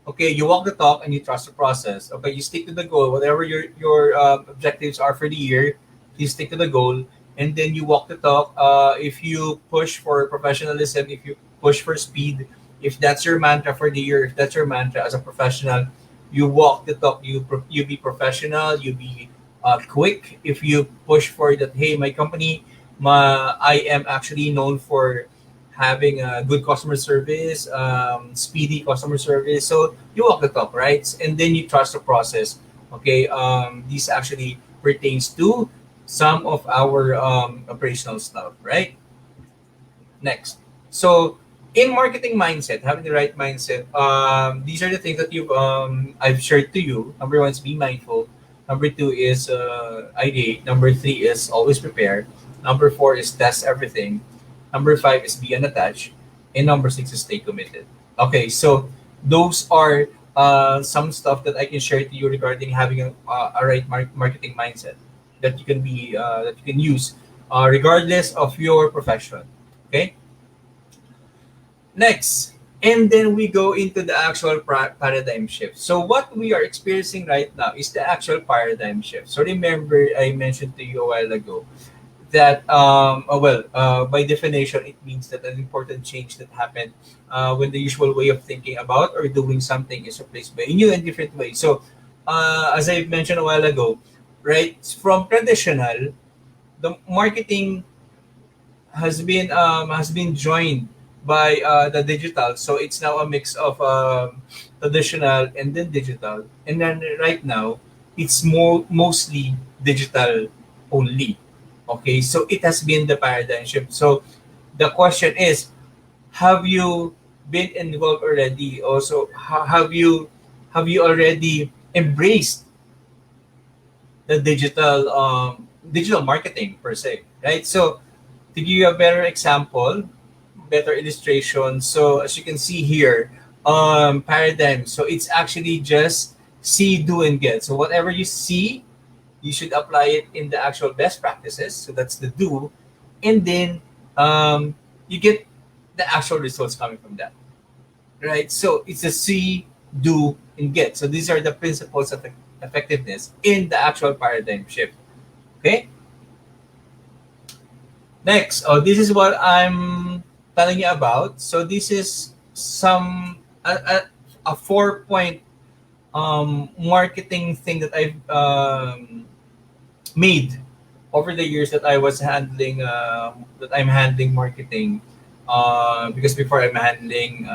Okay, you walk the talk and you trust the process. Okay, you stick to the goal. Whatever your objectives are for the year, you stick to the goal, and then you walk the talk. If you push for professionalism, if you push for speed, if that's your mantra for the year, if that's your mantra as a professional, you walk the talk. You be professional. You be quick. If you push for that, hey, my company, I am actually known for having a good customer service, speedy customer service. So you walk the talk, right? And then you trust the process. Okay, this actually pertains to some of our operational stuff, right? Next. So in marketing mindset, having the right mindset, these are the things that I've shared to you. Number 1 is be mindful. Number 2 is ideate. Number 3 is always prepare. Number 4 is test everything. Number 5 is be unattached. And number 6 is stay committed. Okay, so those are some stuff that I can share to you regarding having a right marketing mindset that you can be that you can use regardless of your profession. Okay. Next, and then we go into the actual paradigm shift. So what we are experiencing right now is the actual paradigm shift. So remember, I mentioned to you a while ago that by definition it means that an important change that happened when the usual way of thinking about or doing something is replaced by a new and different way. So as I mentioned a while ago, right, from traditional, the marketing has been joined by the digital, so it's now a mix of traditional and then digital, and then right now it's mostly digital only. Okay, so it has been the paradigm shift. So the question is, have you been involved already? Also, have you already embraced the digital marketing per se, right? So to give you a better example, better illustration. So as you can see here, paradigm. So it's actually just see, do, and get. So whatever you see, you should apply it in the actual best practices. So that's the do, and then you get the actual results coming from that, right? So it's a see, do, and get. So these are the principles of effectiveness in the actual paradigm shift. Okay. Next, this is what I'm telling you about. So this is some a 4-point marketing thing that I've made over the years that I was handling that I'm handling marketing. Because before I'm handling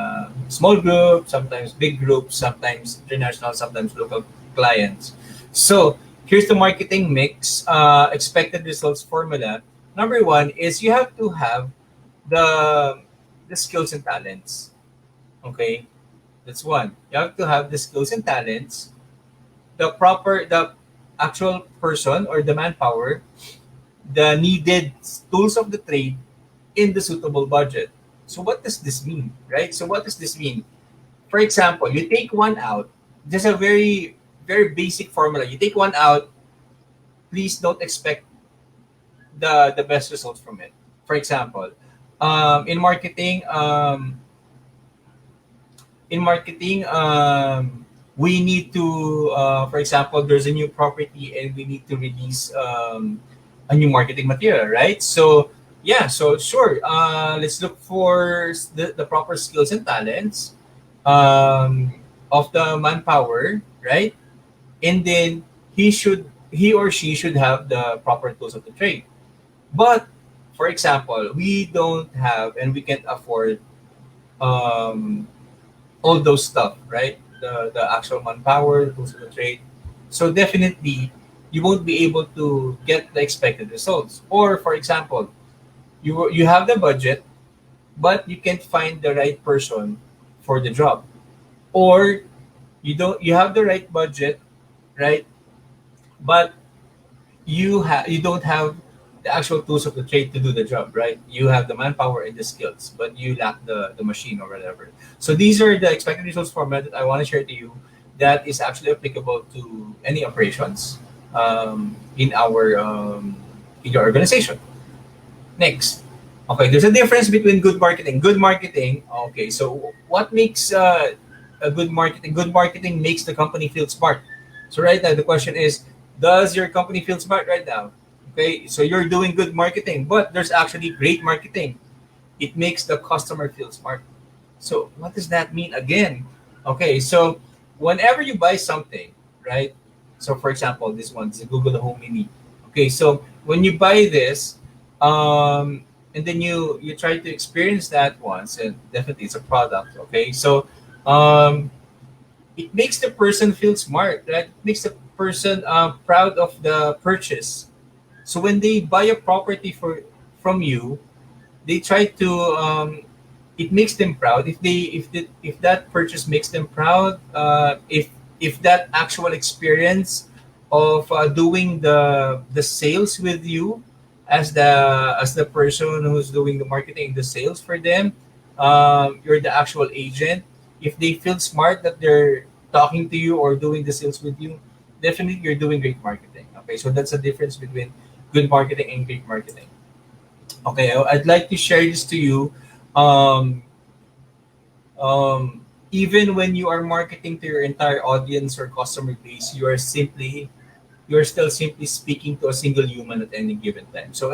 small groups, sometimes big groups, sometimes international, sometimes local clients. So here's the marketing mix, expected results formula. Number 1 is you have to have the skills and talents. Okay, That's one. You have to have the skills and talents, the actual person or the manpower, the needed tools of the trade in the suitable budget. So what does this mean, right? So what does this mean? For example, you take one out. Just a very very basic formula. You take one out. Please don't expect the best results from it. For example, in marketing, we need to, for example, there's a new property and we need to release a new marketing material, right? So yeah, so sure, let's look for the proper skills and talents of the manpower, right? And then he or she should have the proper tools of the trade. But for example, we don't have and we can't afford um, all those stuff, right? The actual manpower, the tools of the trade. So definitely, you won't be able to get the expected results. Or for example, you have the budget, but you can't find the right person for the job. Or you have the right budget, right? But you don't have the actual tools of the trade to do the job, right? You have the manpower and the skills, but you lack the machine or whatever. So these are the expected results format that I want to share to you that is actually applicable to any operations in your organization. Next. Okay, there's a difference between good marketing. Good marketing, okay, so what makes a good marketing? Good marketing makes the company feel smart. So right now the question is, does your company feel smart right now? Okay, so you're doing good marketing, but there's actually great marketing. It makes the customer feel smart. So what does that mean again? Okay, so whenever you buy something, right? So for example, this one is a Google Home Mini. Okay, so when you buy this, and then you try to experience that once, and definitely it's a product. Okay, so um, it makes the person feel smart, right? It makes the person proud of the purchase. So when they buy a property from you, they try to it makes them proud. If that purchase makes them proud, if that actual experience of doing the sales with you as the person who's doing the marketing, the sales for them, you're the actual agent. If they feel smart that they're talking to you or doing the sales with you, definitely you're doing great marketing. Okay, so that's the difference between good marketing and great marketing. Okay, I'd like to share this to you. Um, Even when you are marketing to your entire audience or customer base, you're still simply speaking to a single human at any given time. So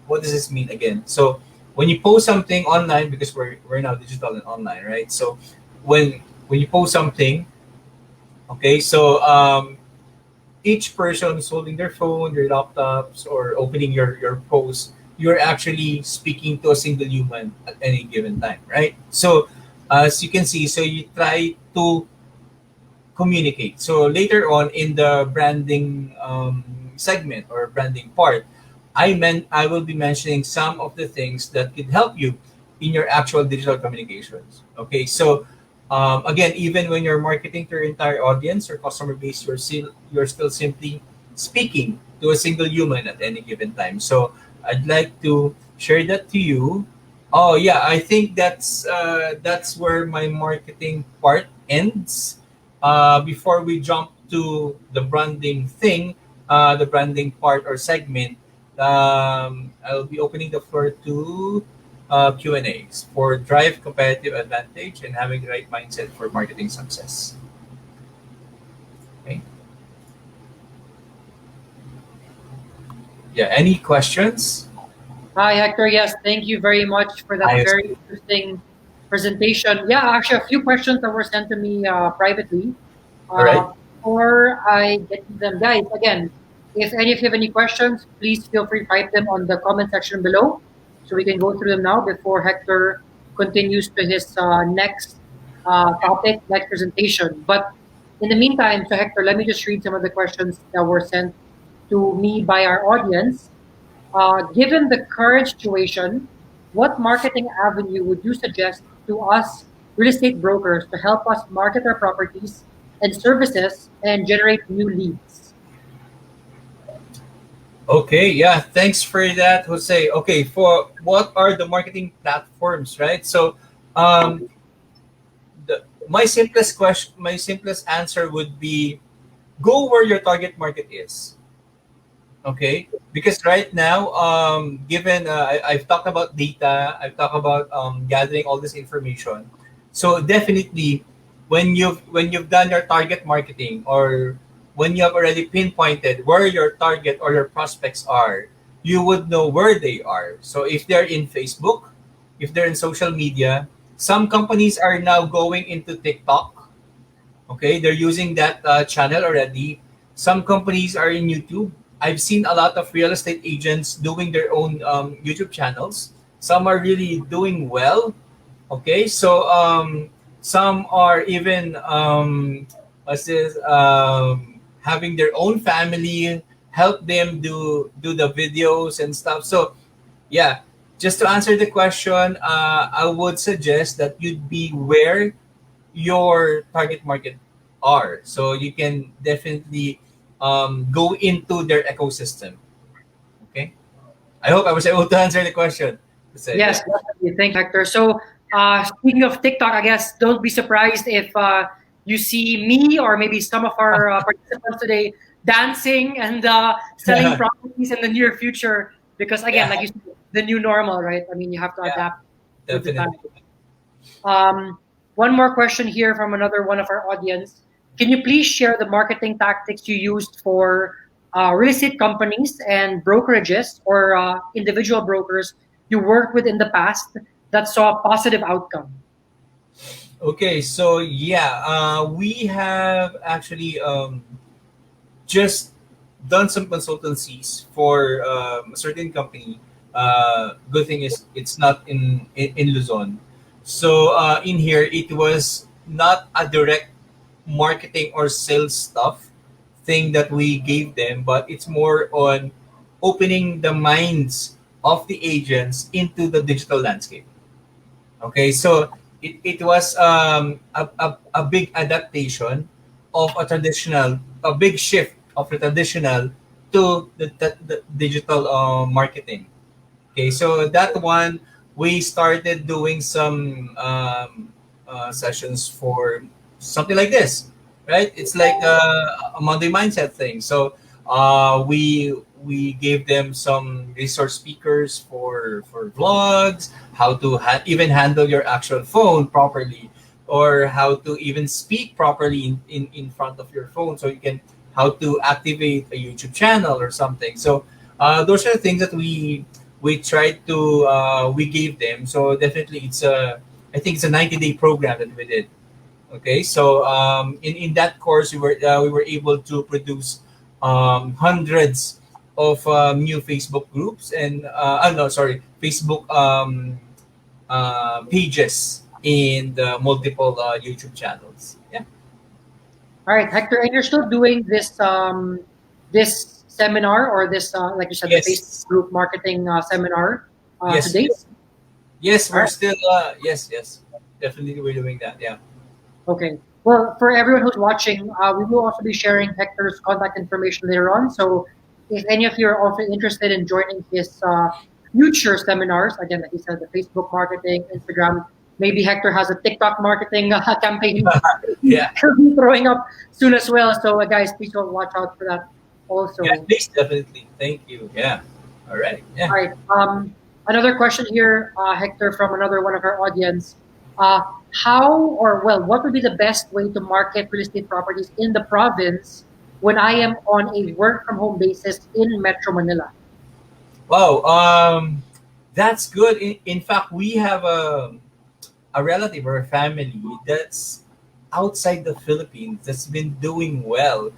what does this mean again? So when you post something online, because we're now digital and online, right? So when you post something, okay, so each person who's holding their phone, their laptops, or opening your post, you're actually speaking to a single human at any given time, right? So as you can see, so you try to communicate. So later on in the branding segment or branding part, I will be mentioning some of the things that could help you in your actual digital communications. Okay, so again, even when you're marketing to your entire audience or customer base, you're still simply speaking to a single human at any given time. So I'd like to share that to you. Oh yeah, I think that's where my marketing part ends. Before we jump to the branding thing, the branding part or segment, I'll be opening the floor to Q&As for drive competitive advantage and having the right mindset for marketing success. Okay. Yeah. Any questions? Hi, Hector. Yes, thank you very much for that Hi. very interesting presentation. Yeah, actually, a few questions that were sent to me privately. All right. Before I get to them, guys, again, if any of you have any questions, please feel free to type them on the comment section below so we can go through them now before Hector continues to his next topic, next presentation. But in the meantime, so Hector, let me just read some of the questions that were sent to me by our audience. Given the current situation, what marketing avenue would you suggest to us real estate brokers to help us market our properties and services and generate new leads. Okay, yeah, thanks for that, Jose. Okay, for what are the marketing platforms, right? So, um, my simplest question, my simplest answer would be go where your target market is. Okay, because right now, given I've talked about data, I've talked about gathering all this information. So definitely, when you've done your target marketing, or when you have already pinpointed where your target or your prospects are, you would know where they are. So if they're in Facebook, if they're in social media, some companies are now going into TikTok. Okay, they're using that channel already. Some companies are in YouTube. I've seen a lot of real estate agents doing their own YouTube channels. Some are really doing well. Okay, so some are even what's this, having their own family help them do the videos and stuff. So yeah, just to answer the question, I would suggest that you'd be where your target market are, so you can definitely go into their ecosystem. Okay, I hope I was able to answer the question. Yes, definitely. Thank you, Hector. So, speaking of TikTok, I guess don't be surprised if you see me or maybe some of our participants today dancing and selling properties in the near future. Because again, like you said, the new normal, right? I mean, you have to adapt with the time. One more question here from another one of our audience. Can you please share the marketing tactics you used for real estate companies and brokerages or individual brokers you worked with in the past that saw a positive outcome? Okay, so yeah, we have actually just done some consultancies for a certain company. Good thing is it's not in Luzon. So in here, it was not a direct marketing or sales stuff thing that we gave them, but it's more on opening the minds of the agents into the digital landscape. Okay, so it was a big adaptation of a big shift of the traditional to the digital marketing. Okay, so that one, we started doing some sessions for something like this, right? It's like a Monday mindset thing. So we gave them some resource speakers for vlogs, how to even handle your actual phone properly, or how to even speak properly in front of your phone, so you can how to activate a YouTube channel or something. So those are the things that we tried to we gave them. So definitely I think it's a 90-day program that we did. Okay, so in that course we were able to produce hundreds of new Facebook groups and no, sorry, Facebook pages in the multiple YouTube channels. Yeah. All right, Hector, and you're still doing this seminar or this like you said, the Facebook group marketing seminar today? Yes, we're still yes, definitely we're doing that. Yeah. Okay. Well, for everyone who's watching, we will also be sharing Hector's contact information later on. So if any of you are also interested in joining his future seminars, again, like he said, the Facebook marketing, Instagram, maybe Hector has a TikTok marketing campaign. Yeah. He'll be throwing up soon as well. So guys, please don't watch out for that also. Yeah, please, definitely. Thank you. Yeah. All right. Yeah. All right. Another question here, Hector, from another one of our audience. What would be the best way to market real estate properties in the province when I am on a work from home basis in Metro Manila? Wow, that's good. In fact, we have a relative or a family that's outside the Philippines that's been doing well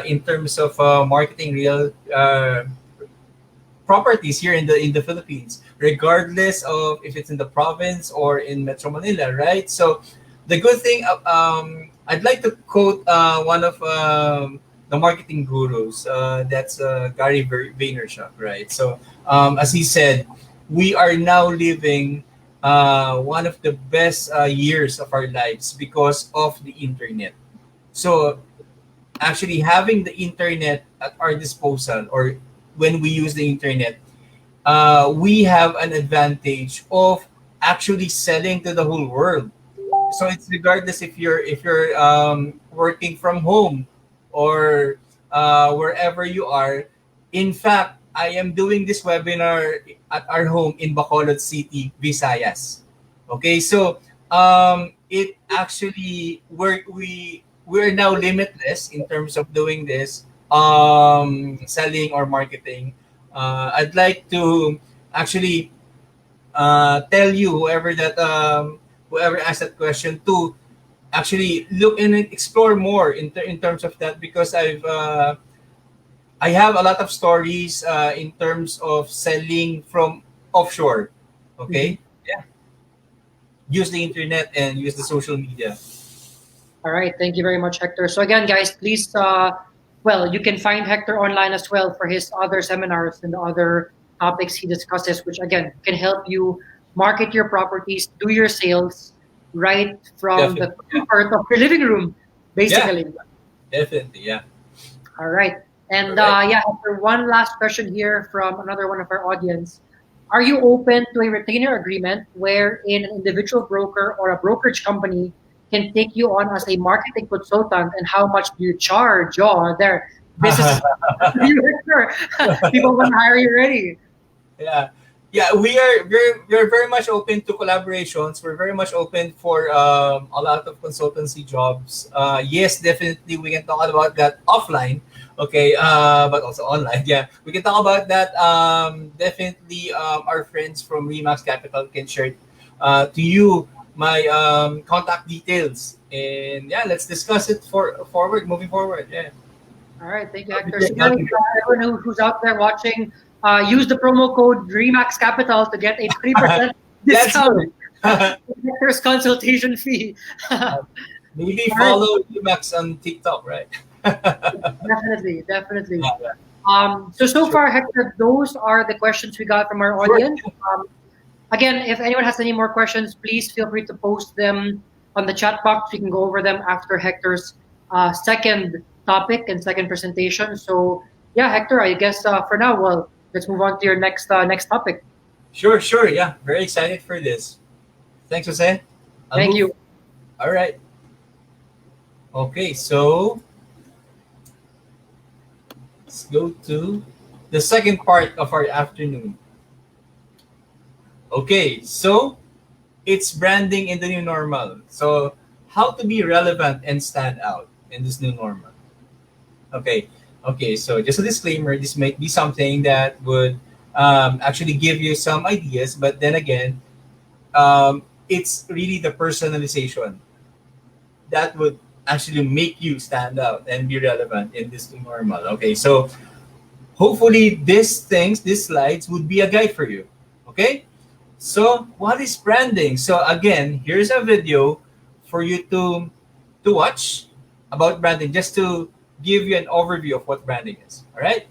in terms of marketing real properties here in the Philippines, regardless of if it's in the province or in Metro Manila, right? So the good thing, I'd like to quote one of the marketing gurus. That's Gary Vaynerchuk, right? So as he said, we are now living one of the best years of our lives because of the internet. So actually having the internet at our disposal, or when we use the internet, we have an advantage of actually selling to the whole world. So it's regardless if you're working from home or wherever you are. In fact, I am doing this webinar at our home in Bacolod City, Visayas. Okay, so it actually we're now limitless in terms of doing this, selling or marketing. I'd like to actually tell you whoever asked that question to actually look and explore more in terms of that, because I have a lot of stories in terms of selling from offshore. Okay, yeah, use the internet and use the social media. All right, thank you very much, Hector. So again, guys, please, well, you can find Hector online as well for his other seminars and the other topics he discusses, which again can help you market your properties, do your sales right from the comfort of your living room, basically. Definitely, yeah. All right. And yeah, Hector, one last question here from another one of our audience. Are you open to a retainer agreement wherein an individual broker or a brokerage company can take you on as a marketing consultant, and how much do you charge? Oh, there. This is you, Hector. People want to hire you already. Yeah, yeah, we're very much open to collaborations. We're very much open for a lot of consultancy jobs. Yes, definitely we can talk about that offline. Okay, but also online. Yeah, we can talk about that. Definitely, our friends from Remax Capital can share to you my contact details, and yeah, let's discuss it moving forward. Yeah. All right, thank you, Hector. So guys, everyone who's out there watching, use the promo code Remax Capital to get a 3% discount. Hector's consultation fee. Maybe follow Remax on TikTok, right? Definitely. So far, Hector, those are the questions we got from our audience. Again, if anyone has any more questions, please feel free to post them on the chat box. We can go over them after Hector's second topic and second presentation. So yeah, Hector, I guess for now, well, let's move on to your next topic. Sure. Yeah, very excited for this. Thanks, Jose. Thank you. All right. Okay, so let's go to the second part of our afternoon. Okay, so it's branding in the new normal. So how to be relevant and stand out in this new normal. Okay, so just a disclaimer, this might be something that would actually give you some ideas, but then again, it's really the personalization that would actually make you stand out and be relevant in this new normal. Okay, so hopefully these slides would be a guide for you. Okay, so what is branding? So again, here's a video for you to watch about branding, just to give you an overview of what branding is. All right.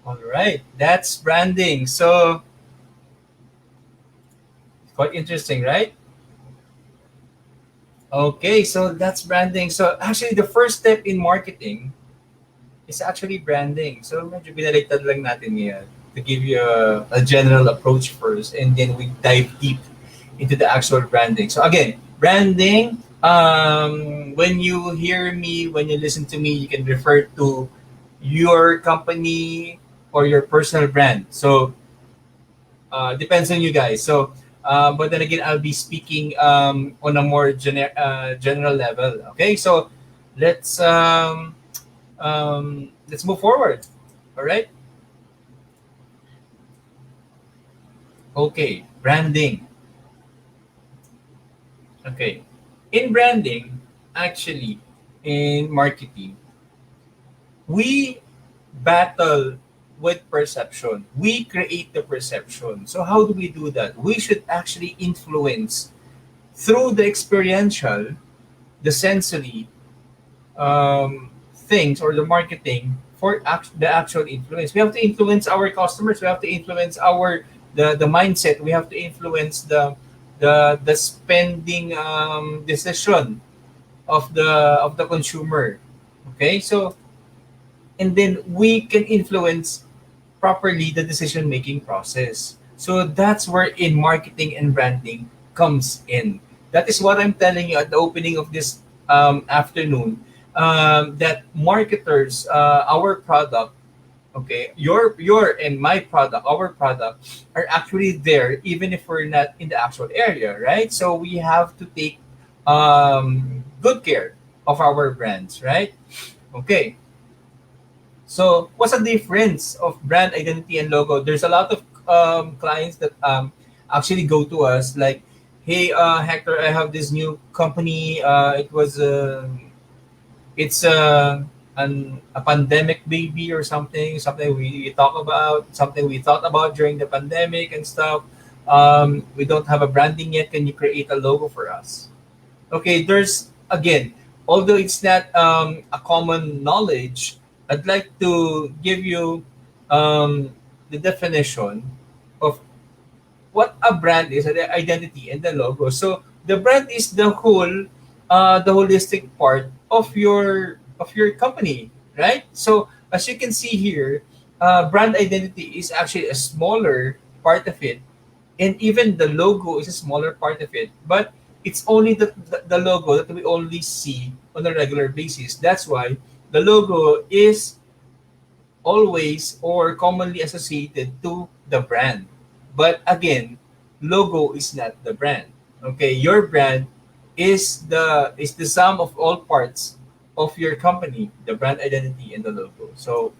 All right, that's branding. So quite interesting, right? Okay, so that's branding. So actually, the first step in marketing is actually branding. So medyo binaliktad lang natin ngayon to give you a general approach first, and then we dive deep into the actual branding. So again, branding. When you hear me, when you listen to me, you can refer to your company or your personal brand. So depends on you guys. So, but then again, I'll be speaking on a more general level. Okay, so let's let's move forward. All right. Okay, branding. Okay, in branding, actually, in marketing, we battle with perception. We create the perception. So how do we do that? We should actually influence through the experiential, the sensory things or the marketing for the actual influence. We have to influence our customers. We have to influence our the mindset. We have to influence the spending decision of the consumer. Okay, so and then we can influence properly the decision making process. So that's where in marketing and branding comes in. That is what I'm telling you at the opening of this afternoon. That marketers, our product, okay, your and my product, our product are actually there even if we're not in the actual area, right? So we have to take good care of our brands, right? Okay. So, what's the difference of brand identity and logo? There's a lot of clients that actually go to us like, "Hey, Hector, I have this new company. It's a pandemic baby or something. Something we talk about. Something we thought about during the pandemic and stuff. We don't have a branding yet. Can you create a logo for us?" Okay, there's again, although it's not a common knowledge, I'd like to give you the definition of what a brand is, the identity and the logo. So the brand is the holistic part of your company, right? So as you can see here, brand identity is actually a smaller part of it, and even the logo is a smaller part of it. But it's only the logo that we only see on a regular basis. That's why the logo is always or commonly associated to the brand. But again, logo is not the brand. Okay, your brand is the sum of all parts of your company, the brand identity and the logo. So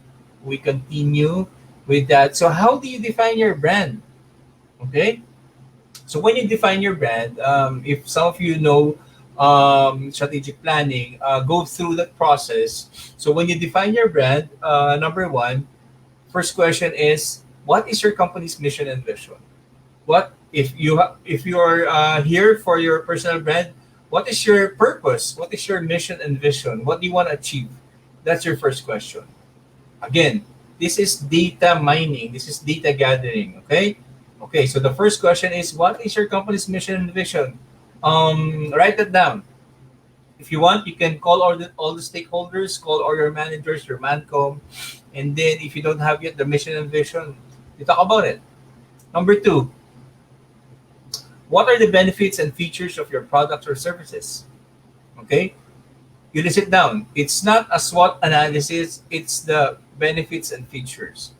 we continue with that. So how do you define your brand? Okay, so when you define your brand, if some of you know strategic planning, go through that process. So when you define your brand, number one, first question is, what is your company's mission and vision? What if you're here for your personal brand? What is your purpose? What is your mission and vision? What do you want to achieve? That's your first question. Again, this is data mining. This is data gathering. Okay. Okay. So the first question is, what is your company's mission and vision? Write that down. If you want, you can call all the stakeholders, call all your managers, your mancom, and then if you don't have yet the mission and vision, you talk about it. Number two, what are the benefits and features of your products or services? Okay, you list it down. It's not a SWOT analysis; it's the benefits and features.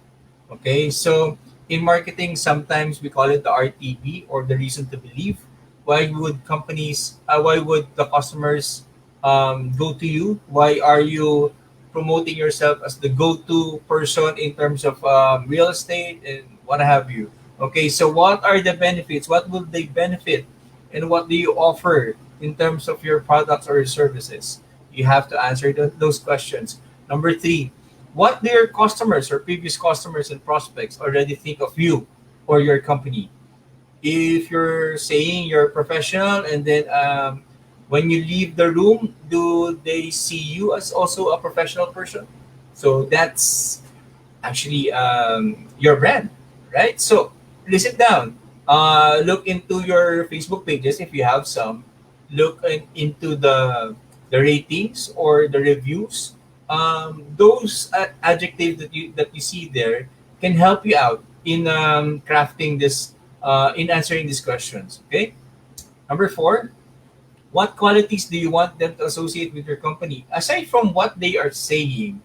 Okay, so in marketing, sometimes we call it the RTB, or the reason to believe. Why would the customers go to you? Why are you promoting yourself as the go-to person in terms of real estate and what have you? Okay, so what are the benefits? What will they benefit? And what do you offer in terms of your products or your services? You have to answer those questions. Number three, what do your customers or previous customers and prospects already think of you or your company? If you're saying you're professional, and then when you leave the room, do they see you as also a professional person? So that's actually your brand, right? So list it down. Look into your Facebook pages if you have some. Look into the ratings or the reviews. Those adjectives that you see there can help you out in crafting this, in answering these questions. Okay. Number four, what qualities do you want them to associate with your company? Aside from what they are saying,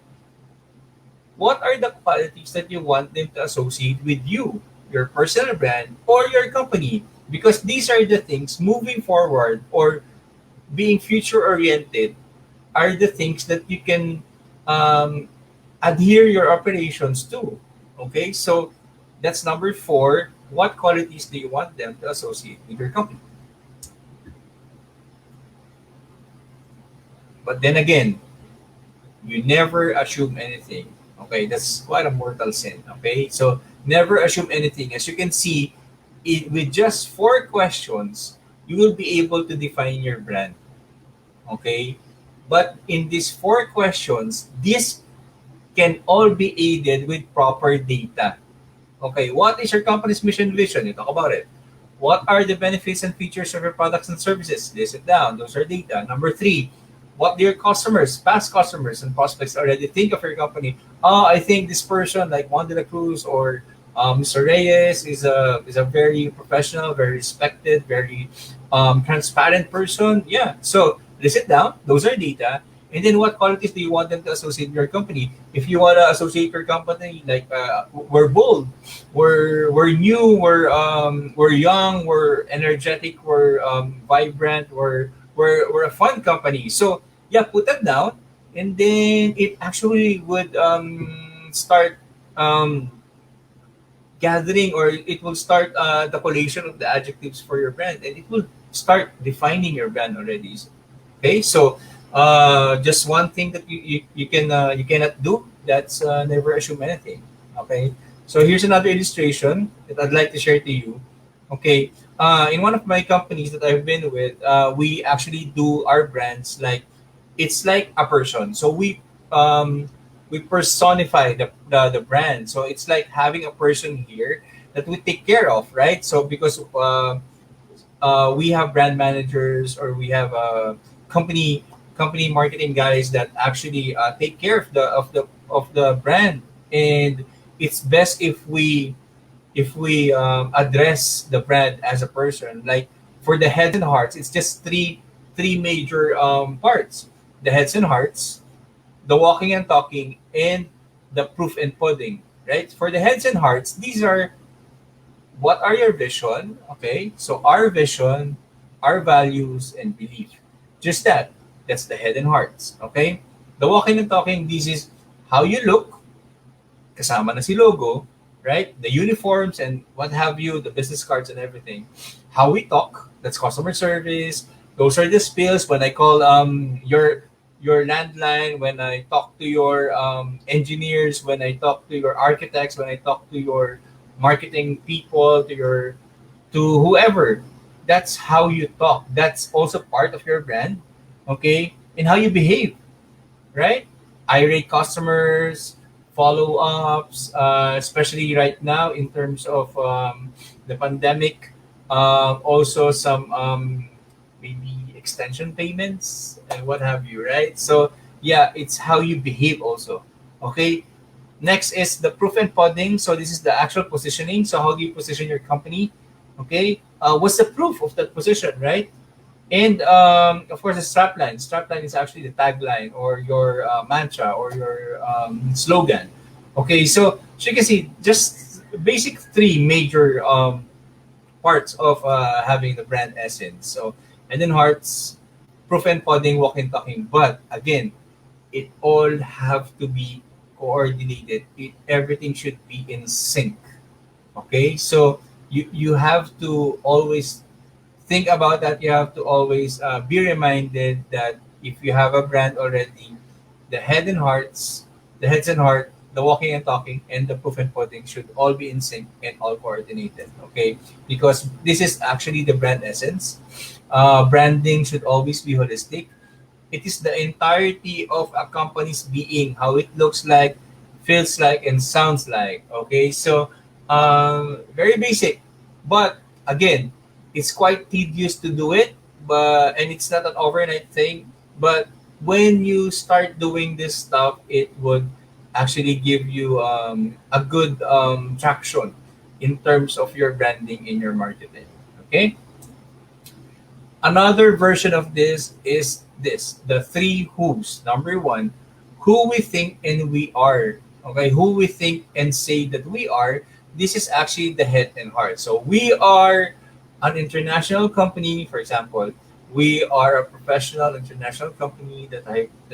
what are the qualities that you want them to associate with you, your personal brand, or your company? Because these are the things moving forward, or being future oriented, are the things that you can adhere your operations to. Okay, so that's number four. What qualities do you want them to associate with your company? But then again, you never assume anything. Okay, that's quite a mortal sin. Okay, so never assume anything. As you can see, with just four questions, you will be able to define your brand. Okay, but in these four questions, this can all be aided with proper data. Okay, what is your company's mission vision? You talk about it. What are the benefits and features of your products and services? List it down. Those are data. Number three, what do your customers, past customers and prospects already think of your company? I think this person, like Juan de la Cruz or Mr. Reyes, is a very professional, very respected, very transparent person. Yeah. So list it down. Those are data. And then what qualities do you want them to associate with your company? If you want to associate your company, like we're bold, we're new, we're young, we're energetic, we're vibrant, we're a fun company. So yeah, put that down, and then it actually would start gathering, or it will start the collation of the adjectives for your brand, and it will start defining your brand already. Okay, so just one thing that you cannot do, that's never assume anything. Okay, so here's another illustration that I'd like to share to you. Okay, in one of my companies that I've been with, we actually do our brands like it's like a person. So we personify the brand. So it's like having a person here that we take care of, right? So because we have brand managers, or we have company marketing guys that actually take care of the brand, and it's best if we address the brand as a person. Like for the heads and hearts, it's just three major parts: the heads and hearts, the walking and talking, and the proof and pudding. Right? For the heads and hearts, these are what are your vision. Okay, so our vision, our values and belief. Just that. That's the head and hearts. Okay? The walking and talking, this is how you look, kasama na si logo, right? The uniforms and what have you, the business cards and everything. How we talk, that's customer service. Those are the spills when I call your landline, when I talk to your engineers, when I talk to your architects, when I talk to your marketing people, to whoever. That's how you talk. That's also part of your brand, okay? And how you behave, right? Irate customers, follow ups, especially right now in terms of the pandemic. Also, some maybe extension payments and what have you, right? So, yeah, it's how you behave also. Okay. Next is the proof and podding. So, this is the actual positioning. So, how do you position your company? Okay. What's the proof of that position, right? And of course, the strapline. Strapline is actually the tagline or your mantra or your slogan. Okay, so you can see just basic three major parts of having the brand essence. So, and then hearts, proof and podding, walking, talking. But again, it all have to be coordinated. Everything should be in sync. Okay, so you have to always think about that. You have to always be reminded that if you have a brand already, the head and hearts, the heads and heart, the walking and talking, and the proof and pudding should all be in sync and all coordinated. Okay, because this is actually the brand essence. Branding should always be holistic. It is the entirety of a company's being, how it looks like, feels like, and sounds like. Okay, so very basic, but again, it's quite tedious to do it, but and it's not an overnight thing. But when you start doing this stuff, it would actually give you a good traction in terms of your branding in your marketing. Okay. Another version of this is this, the three who's. Number one, who we think and we are. Okay, who we think and say that we are. This is actually the head and heart. So we are an international company, for example. We are a professional international company that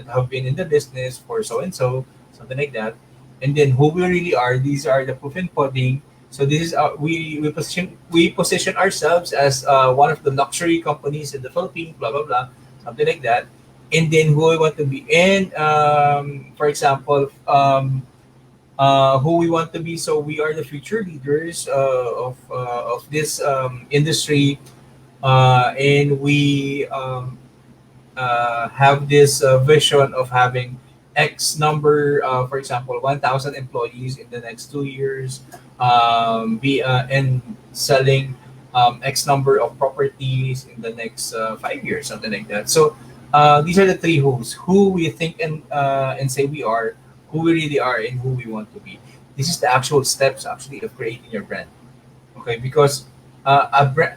have been in the business for so and so, something like that. And then who we really are, these are the proof and pudding. So this is we position ourselves as one of the luxury companies in the Philippines, blah blah blah, something like that. And then who we want to be, and for example, who we want to be. So we are the future leaders of this industry, and we have this vision of having X number, for example, 1,000 employees in the next 2 years, be and selling X number of properties in the next 5 years, something like that. So these are the three who's: who we think and say we are, who we really are, and who we want to be. This is the actual steps actually of creating your brand. Okay, because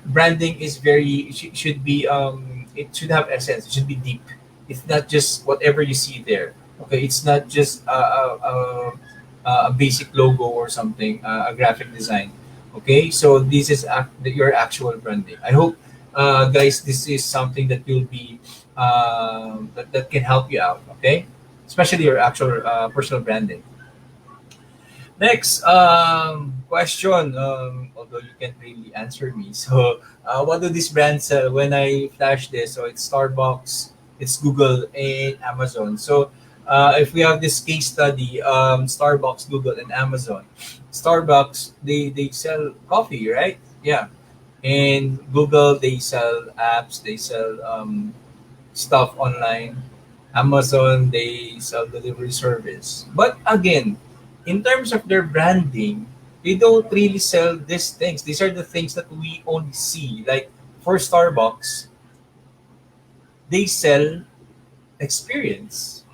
branding is very should be it should have essence. It should be deep. It's not just whatever you see there. Okay, it's not just a basic logo or something, a graphic design. Okay, so this is your actual branding. I hope, guys, this is something that will be that can help you out. Okay, especially your actual personal branding. Next question. Although you can't really answer me, so what do these brands sell? When I flash this, so it's Starbucks, it's Google, and Amazon. So if we have this case study, Starbucks, Google, and Amazon. Starbucks, they sell coffee, right? Yeah. And Google, they sell apps, they sell stuff online. Amazon, they sell delivery service. But again, in terms of their branding, they don't really sell these things. These are the things that we only see. Like for Starbucks, they sell experience.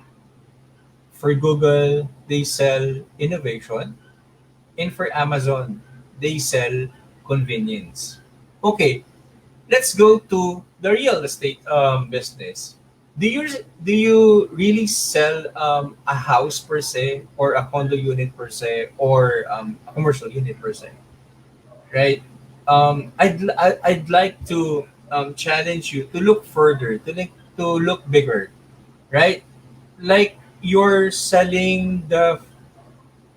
For Google, they sell innovation. And for Amazon, they sell convenience. Okay, let's go to the real estate business. Do you really sell a house per se, or a condo unit per se, or a commercial unit per se, right? I'd like to challenge you to look further, to look bigger, right? Like you're selling the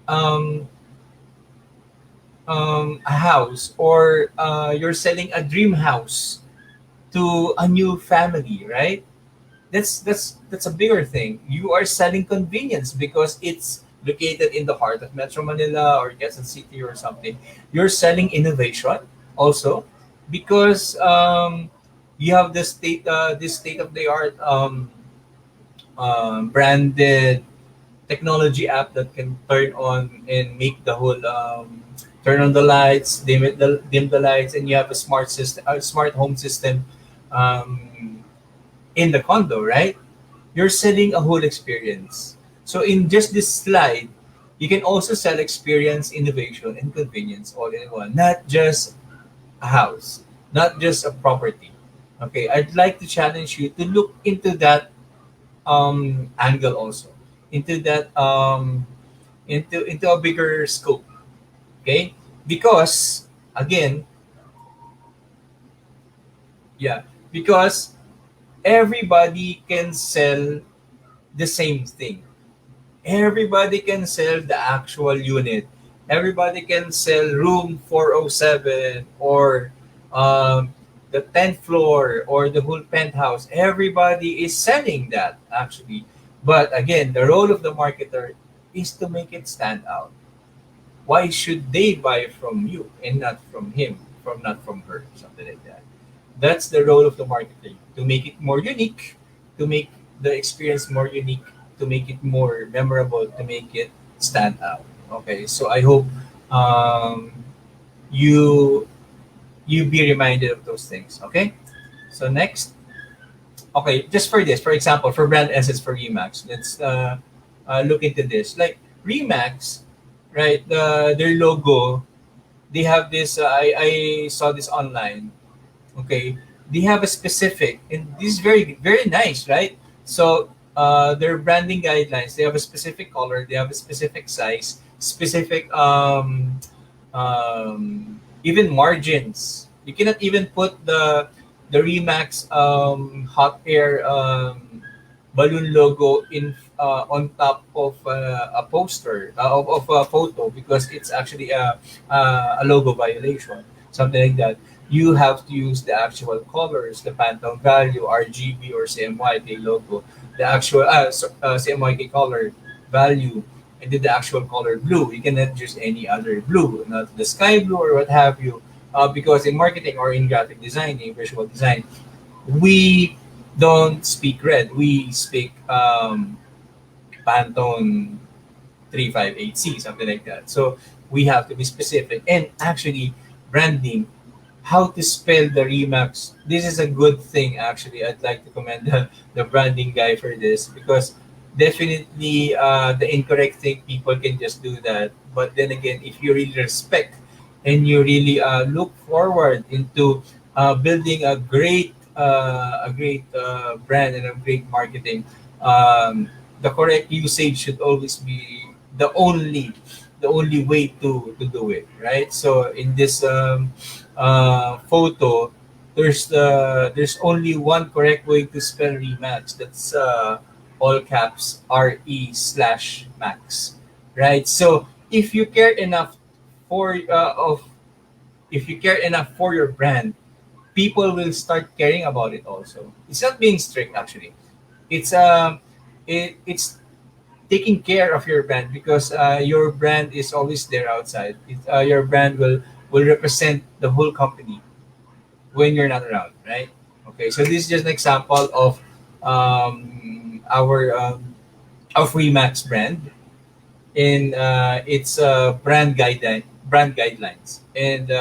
um, a house, or you're selling a dream house to a new family, right? That's a bigger thing. You are selling convenience because it's located in the heart of Metro Manila or Quezon City or something. You're selling innovation also because you have this state of the art branded technology app that can turn on and make the whole turn on the lights, dim the lights, and you have a smart system, a smart home system um, in the condo, right? You're selling a whole experience. So in just this slide, you can also sell experience, innovation, and convenience all in one. Not just a house, not just a property. Okay, I'd like to challenge you to look into that angle also, into that into a bigger scope. Okay, because again, yeah, because everybody can sell the same thing. Everybody can sell the actual unit. Everybody can sell room 407 or the 10th floor or the whole penthouse. Everybody is selling that actually. But again, the role of the marketer is to make it stand out. Why should they buy from you and not from him, from not from her, something like that? That's the role of the marketer, to make it more unique, to make the experience more unique, to make it more memorable, to make it stand out. Okay, so I hope um, you you be reminded of those things. Okay, so next, okay, just for this, for example, for brand assets for Remax, let's look into this. Like Remax, right? Their logo, they have this. I saw this online. Okay, they have a specific, and this is very nice, right? So their branding guidelines, they have a specific color, they have a specific size, specific even margins. You cannot even put the Remax hot air balloon logo in on top of a poster of a photo because it's actually a logo violation, something like that. You have to use the actual colors, the Pantone value, RGB or CMYK logo, the actual CMYK color value, and then the actual color blue. You cannot use any other blue, not the sky blue or what have you, because in marketing or in graphic designing, visual design, we don't speak red. We speak Pantone 358C, something like that. So we have to be specific. And actually, branding, how to spell the Remax. This is a good thing, actually. I'd like to commend the branding guy for this because definitely the incorrect thing, people can just do that. But then again, if you really respect and you really look forward into building a great brand and a great marketing, the correct usage should always be the only way to do it, right? So in this photo, there's only one correct way to spell Remax. That's all caps RE/Max, right? So if you care enough for of if you care enough for your brand, people will start caring about it also. It's not being strict actually. It's it's taking care of your brand because your brand is always there outside. Your brand will represent the whole company when you're not around, right? Okay, so this is just an example our of Remax brand in its brand guidelines. And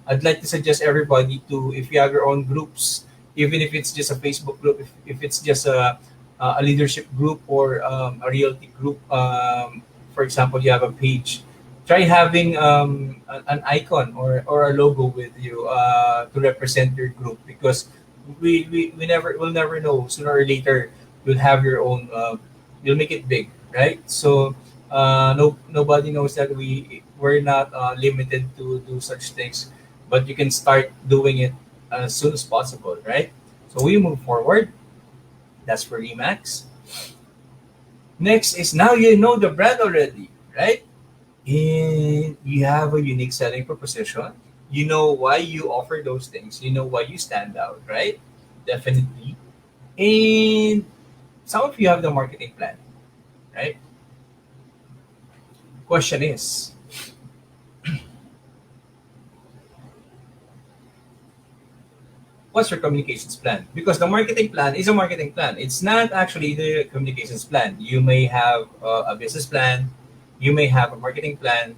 I'd like to suggest everybody to, if you have your own groups, even if it's just a Facebook group, if it's just a leadership group or a realty group, for example, you have a page, try having an icon or a logo with you to represent your group because we'll never know, sooner or later you'll have your own you'll make it big, right? So nobody knows that we're not limited to do such things, but you can start doing it as soon as possible, right? So we move forward. That's for Remax. Next is, now you know the brand already, right? And you have a unique selling proposition. You know why you offer those things. You know why you stand out, right? definitely. And some of you have the marketing plan, right? Question is, what's your communications plan? Because the marketing plan is a marketing plan. It's not actually the communications plan. You may have a business plan, you may have a marketing plan,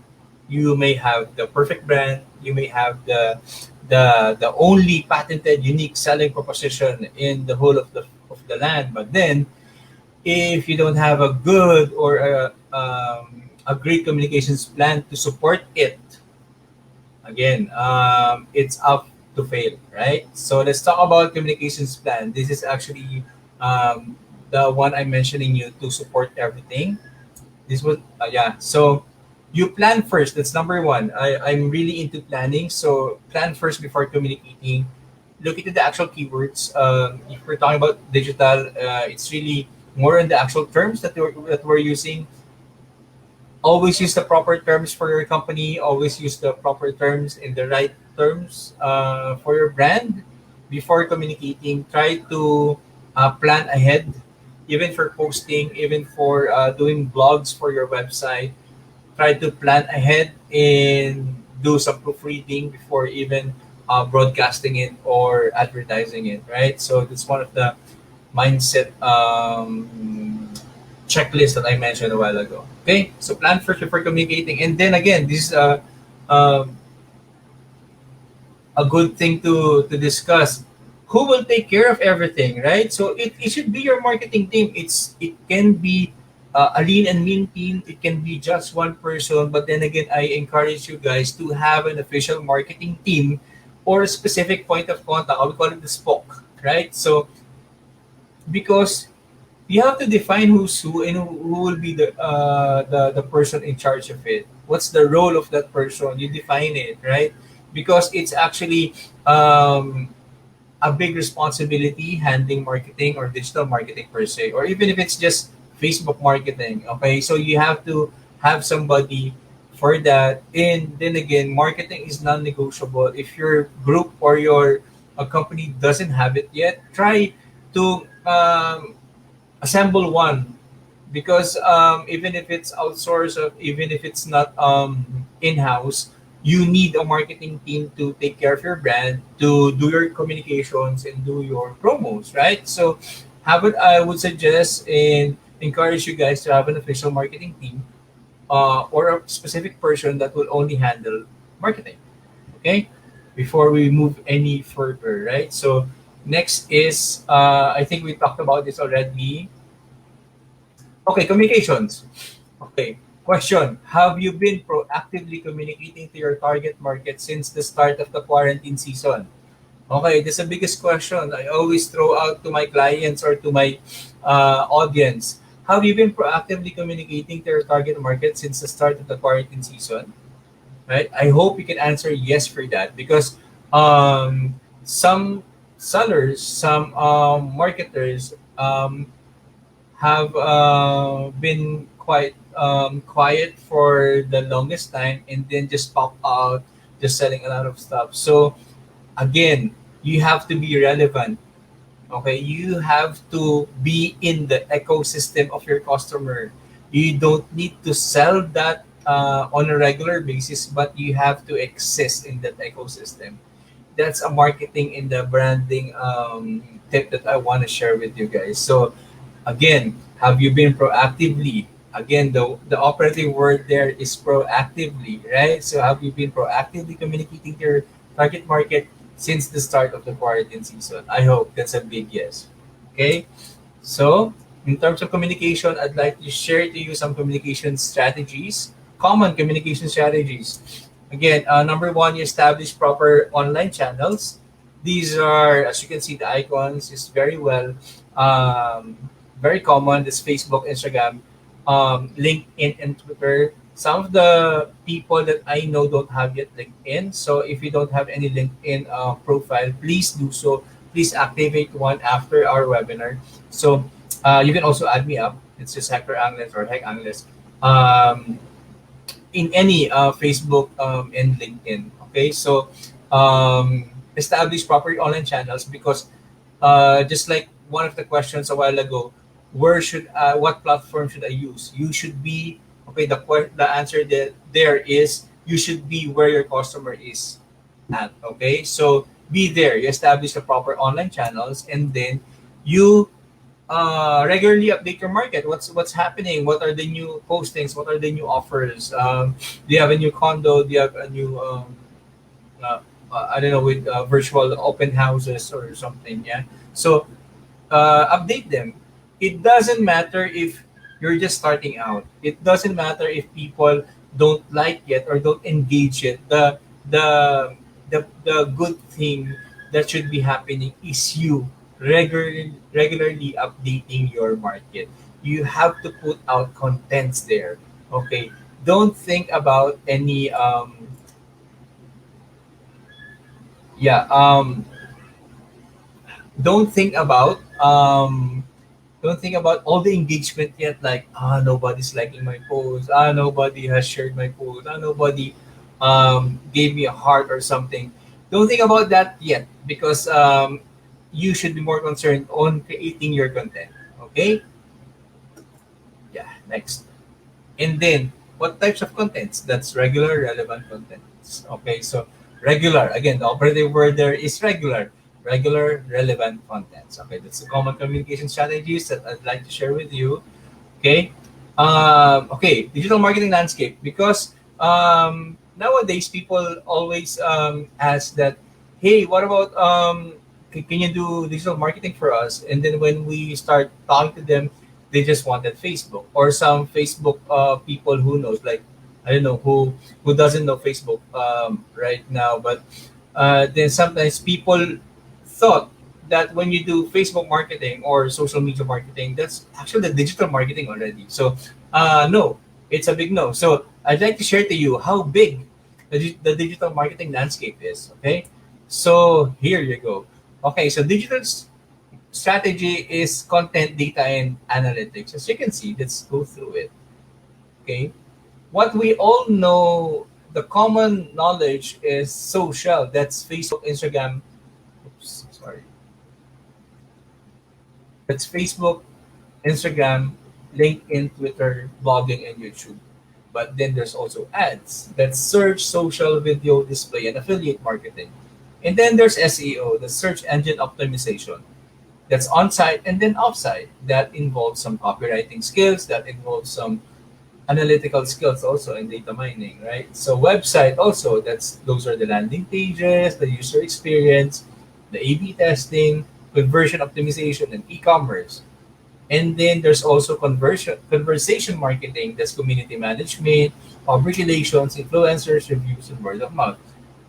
you may have the perfect brand, you may have the only patented unique selling proposition in the whole of the land. But then if you don't have a good or a great communications plan to support it, again, it's up to fail, right? So let's talk about communications plan. This is actually the one I'm mentioning you to support everything. This was yeah. So you plan first. That's number one. I'm really into planning. So plan first before communicating. Look into the actual keywords. If we're talking about digital, it's really more on the actual terms that we're using. Always use the proper terms for your company. Always use the proper terms in the right terms for your brand before communicating. Try to plan ahead, even for posting, even for doing blogs for your website. Try to plan ahead and do some proofreading before even broadcasting it or advertising it, right? So that's one of the mindset checklist that I mentioned a while ago. Okay, so plan first before communicating, and then again, this is um, a good thing to discuss. Who will take care of everything, right? So it should be your marketing team. It can be a lean and mean team. It can be just one person. But then again, I encourage you guys to have an official marketing team or a specific point of contact. I would call it the spoke, right? So because you have to define who's who and who will be the person in charge of it. What's the role of that person? You define it, right? Because it's actually a big responsibility handling marketing or digital marketing per se, or even if it's just Facebook marketing. Okay, so you have to have somebody for that. And then again, marketing is non-negotiable. If your group or your company doesn't have it yet, try to assemble one, because even if it's outsourced or even if it's not in-house, you need a marketing team to take care of your brand, to do your communications and do your promos, right? So have it. I would suggest and encourage you guys to have an official marketing team or a specific person that will only handle marketing. Okay, before we move any further, right? So next is I think we talked about this already. Okay, communications. Okay, question. Have you been proactively communicating to your target market since the start of the quarantine season? Okay, this is the biggest question I always throw out to my clients or to my audience. Have you been proactively communicating to your target market since the start of the quarantine season? Right? I hope you can answer yes for that, because some sellers, some marketers have been quite quiet for the longest time and then just pop out, just selling a lot of stuff. So again, you have to be relevant. Okay, you have to be in the ecosystem of your customer. You don't need to sell that on a regular basis, but you have to exist in that ecosystem. That's a marketing and the branding tip that I want to share with you guys. So again, have you been proactively? Again, the operative word there is proactively, right? So have you been proactively communicating to your target market since the start of the quarantine season? I hope that's a big yes. Okay, so in terms of communication, I'd like to share to you some communication strategies, common communication strategies. Again, number one, you establish proper online channels. These are, as you can see, the icons is very well, very common. This Facebook, Instagram, LinkedIn, and Twitter. Some of the people that I know don't have yet LinkedIn. So if you don't have any LinkedIn profile, please do so. Please activate one after our webinar. So you can also add me up. It's just Hector Angles or Heck Angles in any Facebook and LinkedIn. Okay, so establish proper online channels, because Just like one of the questions a while ago, what platform should I use? You should be okay. The answer that there is you should be where your customer is at. Okay, so be there. You establish the proper online channels, and then you regularly update your market. What's happening? What are the new postings? What are the new offers? Do you have a new condo? Do you have a new uh, I don't know, with virtual open houses or something? Yeah. So update them. It doesn't matter if you're just starting out. It doesn't matter if people don't like yet or don't engage yet. The good thing that should be happening is you regularly updating your market. You have to put out contents there. Okay. Don't think about any yeah don't think about don't think about all the engagement yet, like nobody's liking my post, nobody has shared my post, nobody gave me a heart or something. Don't think about that yet, because you should be more concerned on creating your content. Okay. Yeah, next. And then what types of contents? That's regular, relevant contents. Okay, so regular, again, the operative word there is regular. Regular, relevant contents. Okay, that's the common communication strategies that I'd like to share with you. Okay. Okay, digital marketing landscape. Because nowadays people always ask that, hey, what about can you do digital marketing for us? And then when we start talking to them, they just wanted Facebook, or some Facebook people who knows, like I don't know who doesn't know Facebook right now, but then sometimes people thought that when you do Facebook marketing or social media marketing, that's actually the digital marketing already. So no, it's a big no. So I'd like to share to you how big the digital marketing landscape is. Okay, so here you go. Okay, so strategy is content, data, and analytics. As you can see, let's go through it. Okay. What we all know, the common knowledge is social. That's Facebook, Instagram. Oops, sorry. That's Facebook, Instagram, LinkedIn, Twitter, blogging, and YouTube. But then there's also ads. That's search, social, video, display, and affiliate marketing. And then there's SEO, the search engine optimization. That's on-site and then off-site. That involves some copywriting skills, that involves some analytical skills also in data mining, right? So website also, those are the landing pages, the user experience, the A/B testing, conversion optimization, and e-commerce. And then there's also conversation marketing, that's community management, public relations, influencers, reviews, and word of mouth.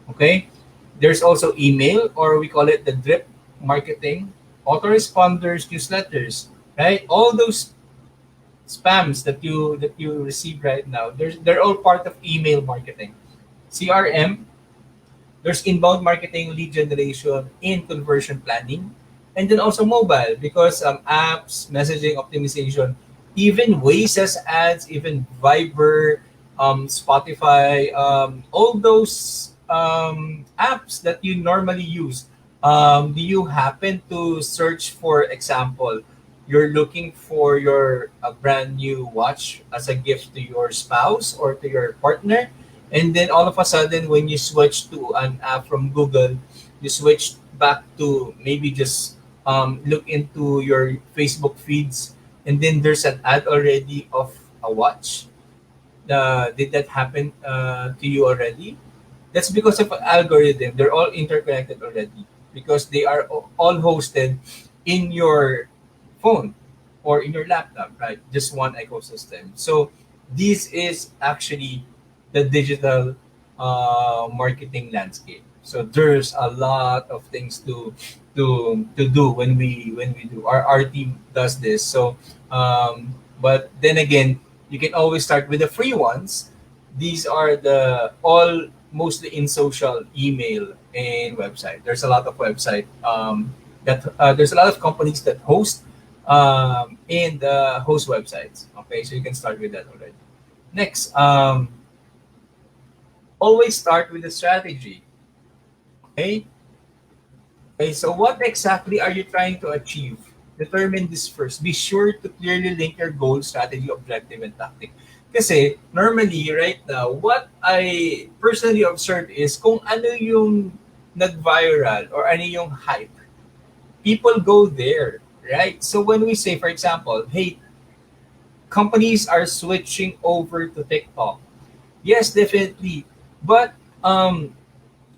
Okay? There's also email, or we call it the drip marketing, autoresponders, newsletters, right? All those spams that you receive right now, they're all part of email marketing. CRM, there's inbound marketing, lead generation, and conversion planning, and then also mobile, because apps, messaging optimization, even Waze's ads, even Viber, Spotify, all those apps that you normally use. Do you happen to search, for example, you're looking for your a brand new watch as a gift to your spouse or to your partner, and then all of a sudden when you switch to an app from Google, you switch back to maybe just look into your Facebook feeds, and then there's an ad already of a watch. Did that happen to you already? That's because of an algorithm. They're all interconnected already, because they are all hosted in your phone or in your laptop, right? Just one ecosystem. So this is actually the digital marketing landscape. So there's a lot of things to do when we do. Our team does this. So but then again, you can always start with the free ones. These are the all mostly in social, email, and website. There's a lot of website that there's a lot of companies that host and host websites. Okay, so you can start with that already. Next, always start with a strategy. Okay, Okay, so what exactly are you trying to achieve? Determine this first. Be sure to clearly link your goal, strategy, objective, and tactic. Kasi normally right now, what I personally observed is kung ano yung nag-viral or ano yung hype, people go there, right? So when we say, for example, hey, companies are switching over to TikTok. Yes, definitely. But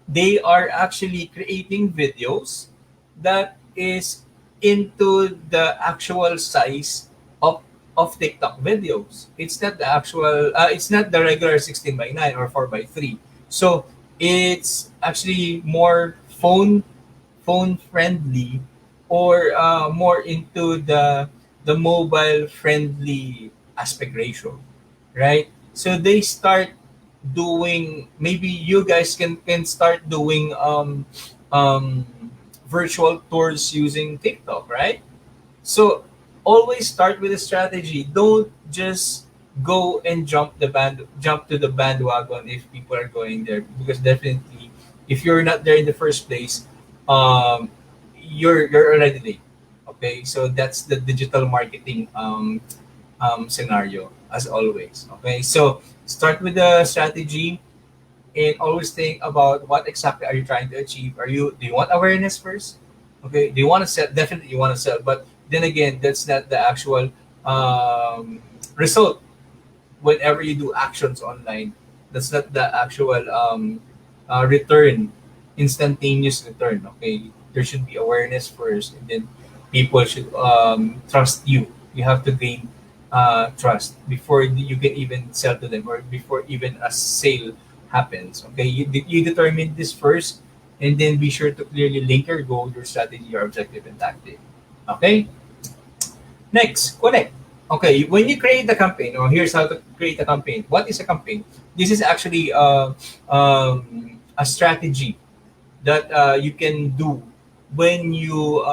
they are actually creating videos that is into the actual size of TikTok videos. It's not the actual it's not the regular 16 by 9 or 4 by 3. So it's actually more phone friendly or more into the mobile friendly aspect ratio, right? So they start doing, maybe you guys can start doing um virtual tours using TikTok, right? So always start with a strategy. Don't just go and jump to the bandwagon if people are going there, because definitely if you're not there in the first place, um, you're already late. Okay, so that's the digital marketing scenario as always. Okay, so start with the strategy and always think about what exactly are you trying to achieve. Do you want awareness first? Okay, do you want to sell? Definitely you want to sell, but then again, that's not the actual result. Whenever you do actions online, that's not the actual return, instantaneous return. Okay, there should be awareness first, and then people should trust you. You have to gain trust before you can even sell to them, or before even a sale happens. Okay, you determine this first, and then be sure to clearly link your goal, your strategy, your objective, and tactic. Okay. Next, connect. Okay, when you create the campaign, or here's how to create a campaign. What is a campaign? This is actually a strategy that you can do when you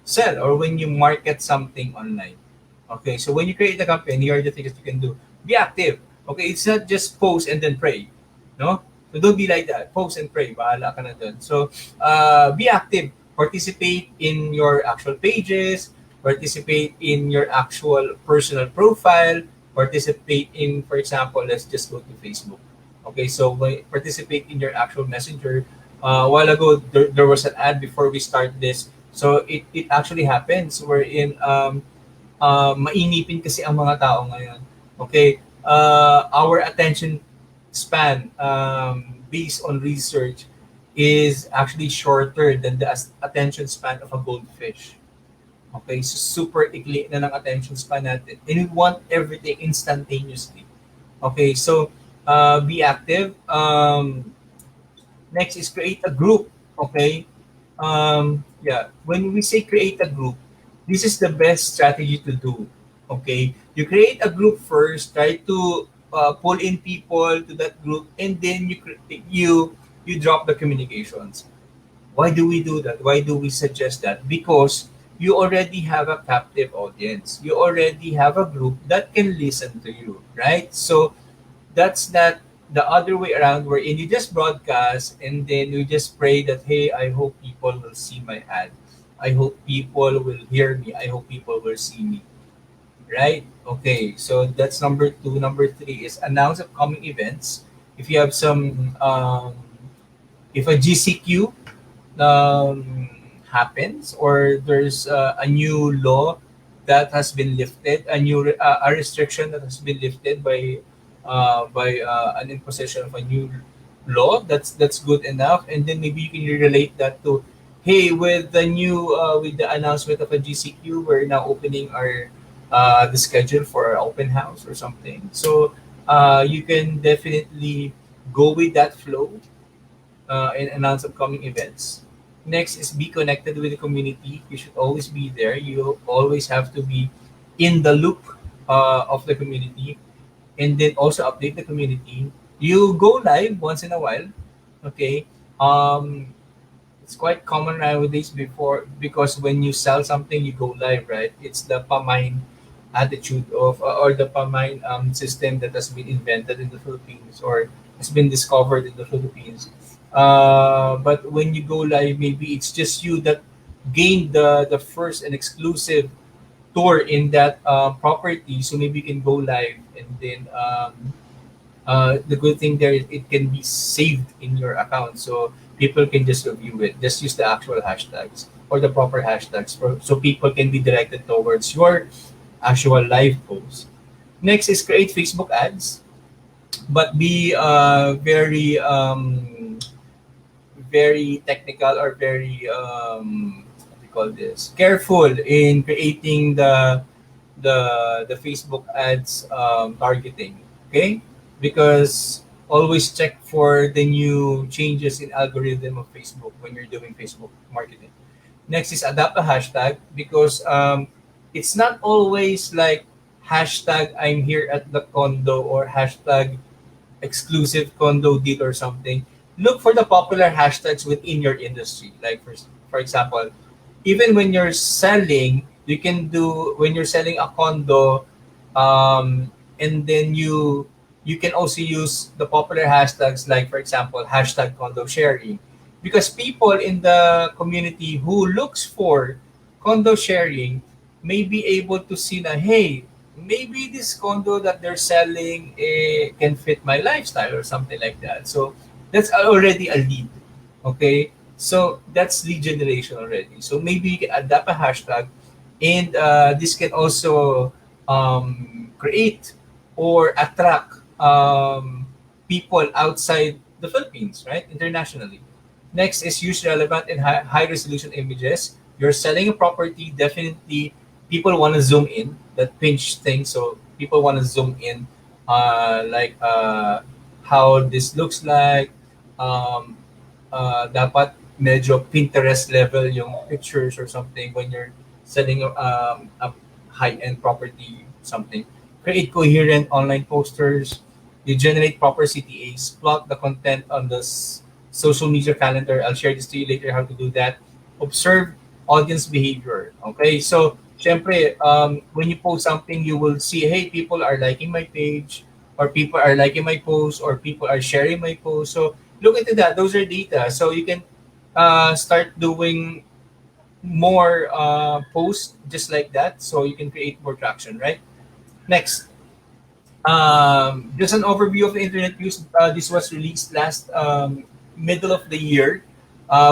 sell or when you market something online. Okay, so when you create a campaign, here are the things that you can do. Be active. Okay, it's not just post and then pray. No? So don't be like that. Post and pray. Bahala ka na dun. So be active. Participate in your actual pages. Participate in your actual personal profile. Participate in, for example, let's just go to Facebook. Okay, so participate in your actual messenger. A while ago, there was an ad before we start this. So it actually happens. We're in mainipin kasi ang mga tao ngayon. Okay, our attention span, based on research, is actually shorter than the attention span of a goldfish. Okay, so super ikli na ng attention span natin. And we want everything instantaneously. Okay, so be active. Next is create a group. Okay, yeah. When we say create a group, this is the best strategy to do. Okay, you create a group first. Try to pull in people to that group, and then you drop the communications. Why do we do that? Why do we suggest that? Because you already have a captive audience. You already have a group that can listen to you, right? So that's not the other way around, wherein you just broadcast and then you just pray that, hey, I hope people will see my ad. I hope people will hear me. I hope people will see me. Right? Okay, so that's number two. Number three is announce upcoming events. If you have some, if a GCQ happens, or there's a new law that has been lifted, a restriction that has been lifted by an imposition of a new law, that's good enough. And then maybe you can relate that to, hey, with the new with the announcement of a GCQ, we're now opening our the schedule for our open house or something. So you can definitely go with that flow and announce upcoming events. Next is be connected with the community. You should always be there. You always have to be in the loop of the community, and then also update the community. You go live once in a while. Okay. It's quite common nowadays before, because when you sell something, you go live, right? It's the pamain attitude of or the pamain system that has been invented in the Philippines, or has been discovered in the Philippines. But when you go live, maybe it's just you that gained the first and exclusive tour in that property. So maybe you can go live, and then the good thing there is it can be saved in your account, so people can just review it. Just use the actual hashtags or the proper hashtags so people can be directed towards your actual live post. Next is create Facebook ads, but be very technical, or very what do you call this, careful in creating the Facebook ads targeting. Okay, because always check for the new changes in algorithm of Facebook when you're doing Facebook marketing. Next is adapt a hashtag, because it's not always like hashtag I'm here at the condo, or hashtag exclusive condo deal or something. Look for the popular hashtags within your industry. Like for example, even when you're selling, you can do when you're selling a condo, and then you can also use the popular hashtags, like for example hashtag condo sharing, because people in the community who looks for condo sharing may be able to see na, hey, maybe this condo that they're selling can fit my lifestyle or something like that. So that's already a lead. Okay, so that's lead generation already. So maybe you can adapt a hashtag, and this can also create or attract people outside the Philippines, right? Internationally. Next is use relevant and high resolution images. You're selling a property, definitely people want to zoom in, that pinch thing. So people want to zoom in, like how this looks like. Um, Dapat medyo Pinterest level yung pictures or something when you're selling a high-end property, something. Create coherent online posters. You generate proper CTAs. Plot the content on the social media calendar. I'll share this to you later how to do that. Observe audience behavior. Okay, so syempre, when you post something, you will see, hey, people are liking my page, or people are liking my post, or people are sharing my post. So look into that. Those are data. So you can start doing more posts just like that, so you can create more traction, right? Next, just an overview of the internet use. This was released last middle of the year.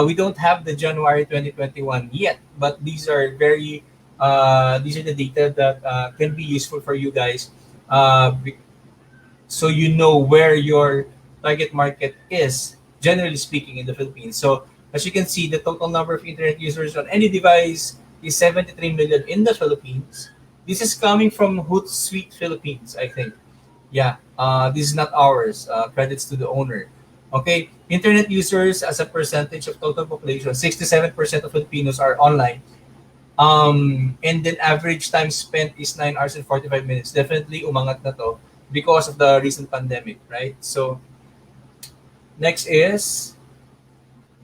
We don't have the January 2021 yet, but these are the data that can be useful for you guys, so you know where your target market is, generally speaking, in the Philippines. So as you can see, the total number of internet users on any device is 73 million in the Philippines. This is coming from Hootsuite Philippines, I think. Yeah, this is not ours. Credits to the owner. Okay, internet users as a percentage of total population, 67% of Filipinos are online. And then average time spent is 9 hours and 45 minutes. Definitely umangat na to because of the recent pandemic, right? So next is,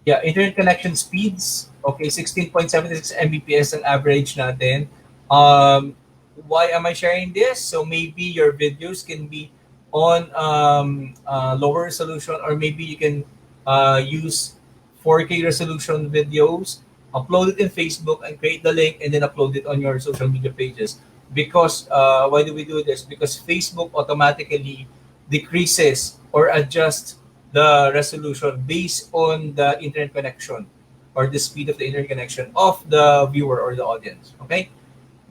yeah, internet connection speeds. Okay, 16.76 Mbps ang average natin. Why am I sharing this? So maybe your videos can be on lower resolution, or maybe you can use 4K resolution videos, upload it in Facebook, and create the link, and then upload it on your social media pages. Because why do we do this? Because Facebook automatically decreases or adjusts the resolution based on the internet connection, or the speed of the internet connection of the viewer or the audience. Okay.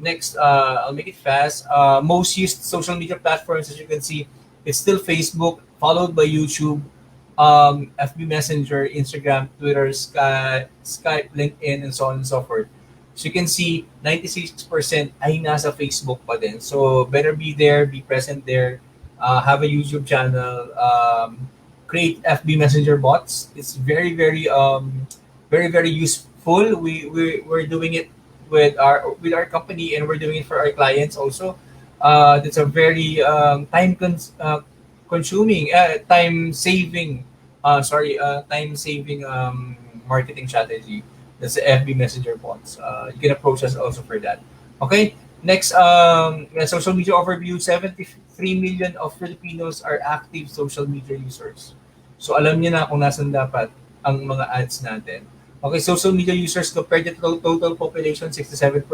Next, I'll make it fast. Most used social media platforms, as you can see, it's still Facebook, followed by YouTube, FB Messenger, Instagram, Twitter, Skype, LinkedIn, and so on and so forth. So you can see 96% ay nasa Facebook pa din. So better be there, be present there, have a YouTube channel, create FB Messenger bots. It's very useful. We're doing it with our company, and we're doing it for our clients also. That's a very consuming, time saving marketing strategy. That's the FB Messenger bots. You can approach us also for that. Okay. Next, yeah, social media overview. 73 million of Filipinos are active social media users. So alam niyo na kung nasan dapat ang mga ads natin. Okay, social media users compared to total population, 67%.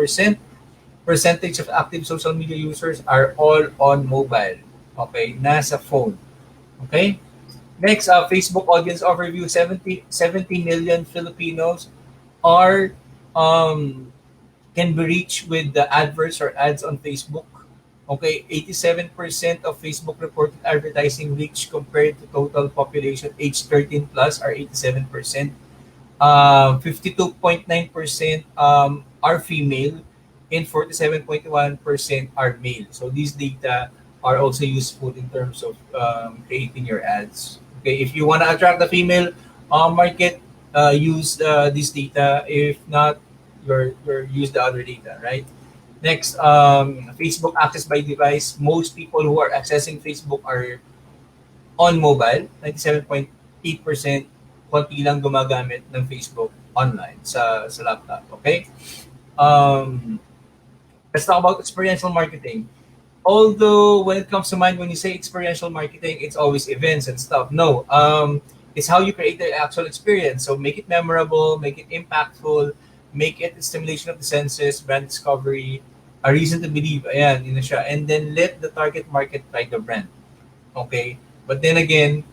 Percentage of active social media users are all on mobile. Okay, nasa phone. Okay? Next, Facebook audience overview, 70 million Filipinos are can be reached with the adverts or ads on Facebook. Okay, 87% of Facebook reported advertising reach compared to total population age 13 plus are 87%. 52.9% are female and 47.1% are male. So these data are also useful in terms of creating your ads. Okay, if you want to attract the female market, use this data. If not, your use the other data, right? Next, Facebook access by device. Most people who are accessing Facebook are on mobile. 97.8%. Konti lang gumagamit ng Facebook online sa laptop. Okay? Um, let's talk about experiential marketing. Although when it comes to mind, when you say experiential marketing, it's always events and stuff. No, it's how you create the actual experience. So make it memorable, make it impactful, make it a stimulation of the senses, brand discovery, a reason to believe. Ayan, yun na siya. And then let the target market try the brand. Okay? But then again,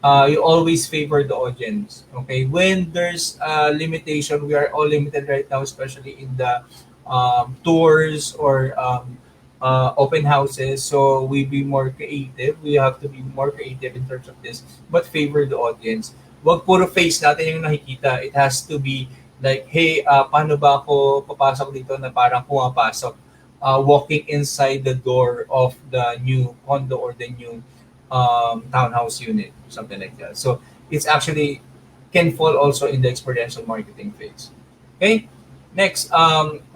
you always favor the audience. Okay? When there's a limitation, we are all limited right now, especially in the tours or open houses. So we be more creative. We have to be more creative in terms of this, but favor the audience. Wag puro face natin yung nakikita. It has to be like, hey, paano ba ako papasok dito na parang pumapasok? Walking inside the door of the new condo or the new townhouse unit, something like that. So it's actually can fall also in the experiential marketing phase. Okay. Next,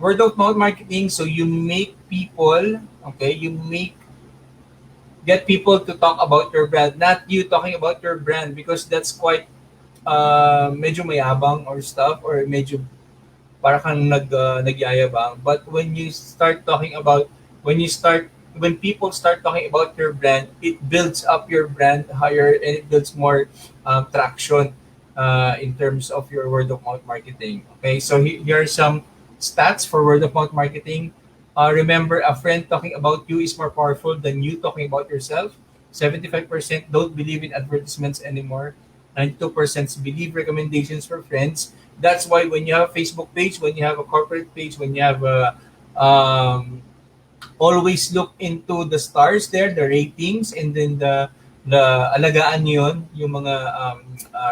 word of mouth marketing. So you make people, okay, get people to talk about your brand, not you talking about your brand, because that's quite medyo mayabang or stuff, or medyo para kang nagyayabang. But when you start talking about, when people start talking about your brand, it builds up your brand higher and it builds more traction in terms of your word of mouth marketing. Okay, so here are some stats for word of mouth marketing. Remember, a friend talking about you is more powerful than you talking about yourself. 75% don't believe in advertisements anymore. 92% believe recommendations for friends. That's why when you have a Facebook page, when you have a corporate page, when you have a always look into the stars there, the ratings, and then the alagaan yun, yung mga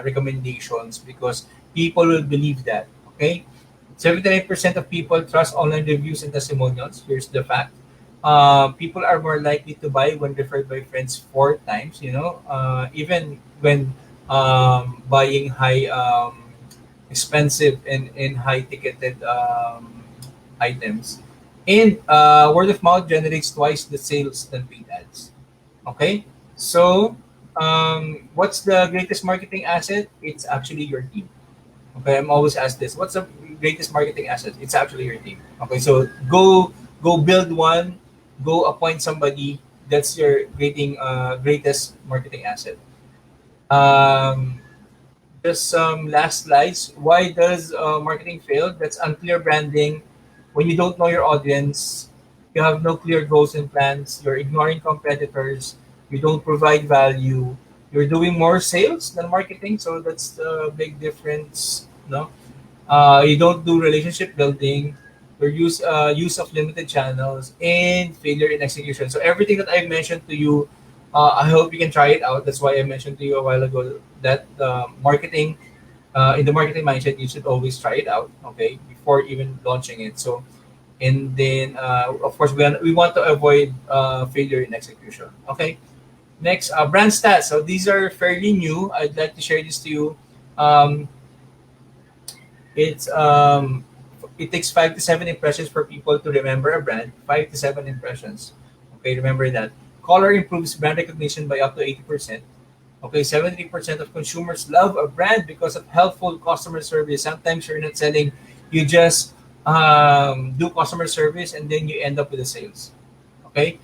recommendations, because people will believe that. Okay, 79% of people trust online reviews and testimonials. Here's the fact: people are more likely to buy when referred by friends 4 times. Even when buying high expensive and high ticketed items. And word of mouth generates twice the sales than paid ads. Okay, so what's the greatest marketing asset? It's actually your team. Okay, I'm always asked this. What's the greatest marketing asset? It's actually your team. Okay, so go build one. Go appoint somebody. That's your greatest marketing asset. Just some last slides. Why does marketing fail? That's unclear branding. When you don't know your audience, you have no clear goals and plans. You're ignoring competitors. You don't provide value. You're doing more sales than marketing, so that's the big difference. No, you don't do relationship building. Your use of limited channels and failure in execution. So everything that I mentioned to you, I hope you can try it out. That's why I mentioned to you a while ago that marketing, in the marketing mindset, you should always try it out, okay, before even launching it. So, and then of course we want to avoid failure in execution. Okay. Next, brand stats. So these are fairly new. I'd like to share this to you. It's it takes 5 to 7 impressions for people to remember a brand. 5 to 7 impressions. Okay, remember that. Color improves brand recognition by up to 80%. Okay, 73% of consumers love a brand because of helpful customer service. Sometimes you're not selling, you just do customer service and then you end up with the sales. Okay,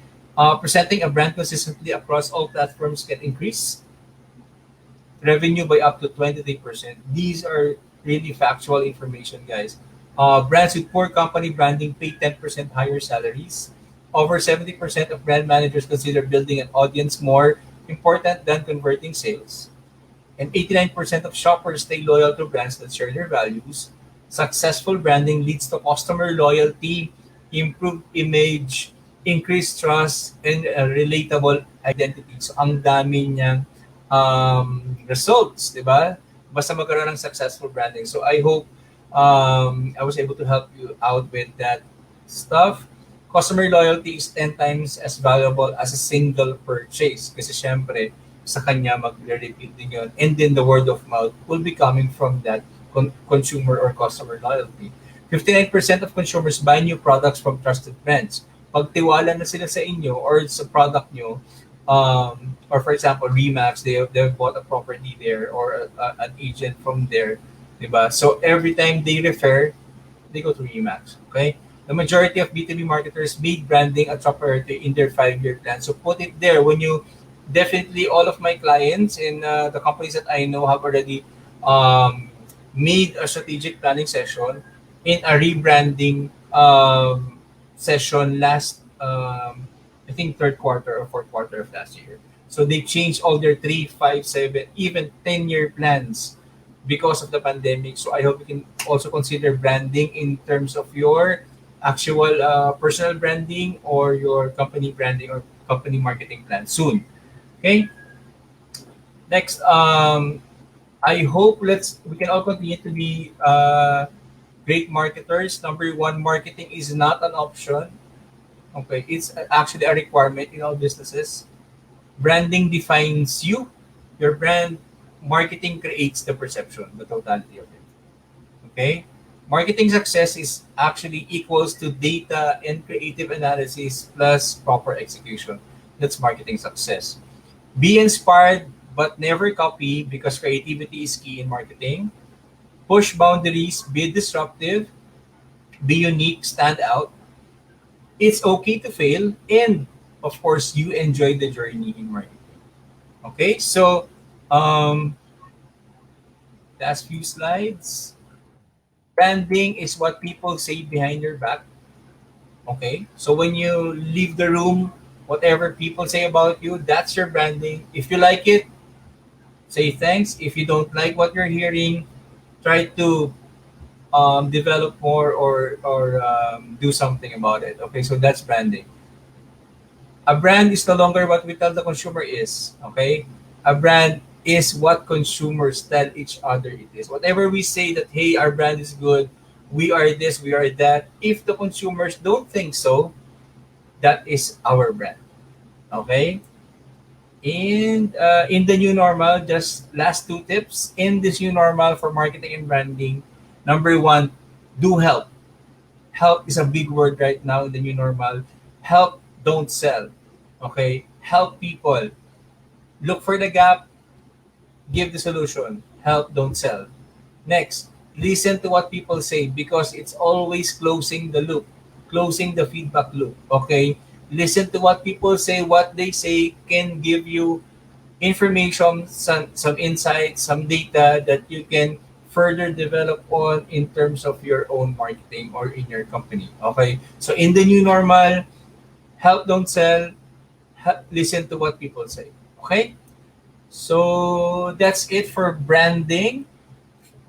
presenting a brand consistently across all platforms can increase revenue by up to 23%. These are really factual information, guys. Brands with poor company branding pay 10% higher salaries. Over 70% of brand managers consider building an audience more important than converting sales. And 89% of shoppers stay loyal to brands that share their values. Successful branding leads to customer loyalty, improved image, increased trust, and a relatable identity. So, ang dami niyang results, di ba? Basta magkaroon ng successful branding. So, I hope I was able to help you out with that stuff. Customer loyalty is 10 times as valuable as a single purchase. Kasi syempre, sa kanya magre-repeat din yun. And then the word of mouth will be coming from that consumer or customer loyalty. 59% of consumers buy new products from trusted brands. Pag tiwala na sila sa inyo or sa product nyo, or for example, Remax, they've bought a property there or an agent from there, diba? So every time they refer, they go to Remax, okay? The majority of B2B marketers made branding a top priority in their 5-year plan. So put it there. When you definitely, all of my clients in the companies that I know have already made a strategic planning session in a rebranding session last, I think, third quarter or fourth quarter of last year. So they changed all their 3, 5, 7, even 10-year plans because of the pandemic. So I hope you can also consider branding in terms of your actual personal branding or your company branding or company marketing plan soon. Okay. Next, I hope we can all continue to be great marketers. Number one, marketing is not an option. Okay, it's actually a requirement in all businesses. Branding defines you. Your brand marketing creates the perception, the totality of it. Okay. Marketing success is actually equals to data and creative analysis plus proper execution. That's marketing success. Be inspired but never copy because creativity is key in marketing. Push boundaries, be disruptive, be unique, stand out. It's okay to fail, and of course, you enjoy the journey in marketing. Okay, so last few slides. Branding is what people say behind your back. Okay, so when you leave the room, whatever people say about you, that's your branding. If you like it, say thanks. If you don't like what you're hearing, try to develop more or do something about it. Okay, so that's branding. A brand is no longer what we tell the consumer is. Okay, a brand is what consumers tell each other it is. Whatever we say that, hey, our brand is good, we are this, we are that. If the consumers don't think so, that is our brand. Okay. And in the new normal, just last 2 tips in this new normal for marketing and branding. Number 1, do help. Help is a big word right now in the new normal. Help, don't sell. Okay? Help people. Look for the gap, give the solution. Help, don't sell. Next, listen to what people say because it's always closing the loop, closing the feedback loop. Okay? Listen to what people say. What they say can give you information, some insights, some data that you can further develop on in terms of your own marketing or in your company. Okay? So in the new normal, help, don't sell. Listen to what people say. Okay? So that's it for branding.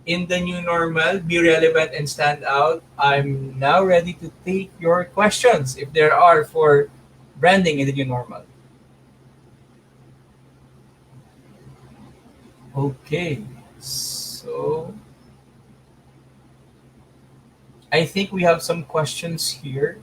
In the new normal, be relevant and stand out. I'm now ready to take your questions if there are for branding in the new normal. Okay, so I think we have some questions here.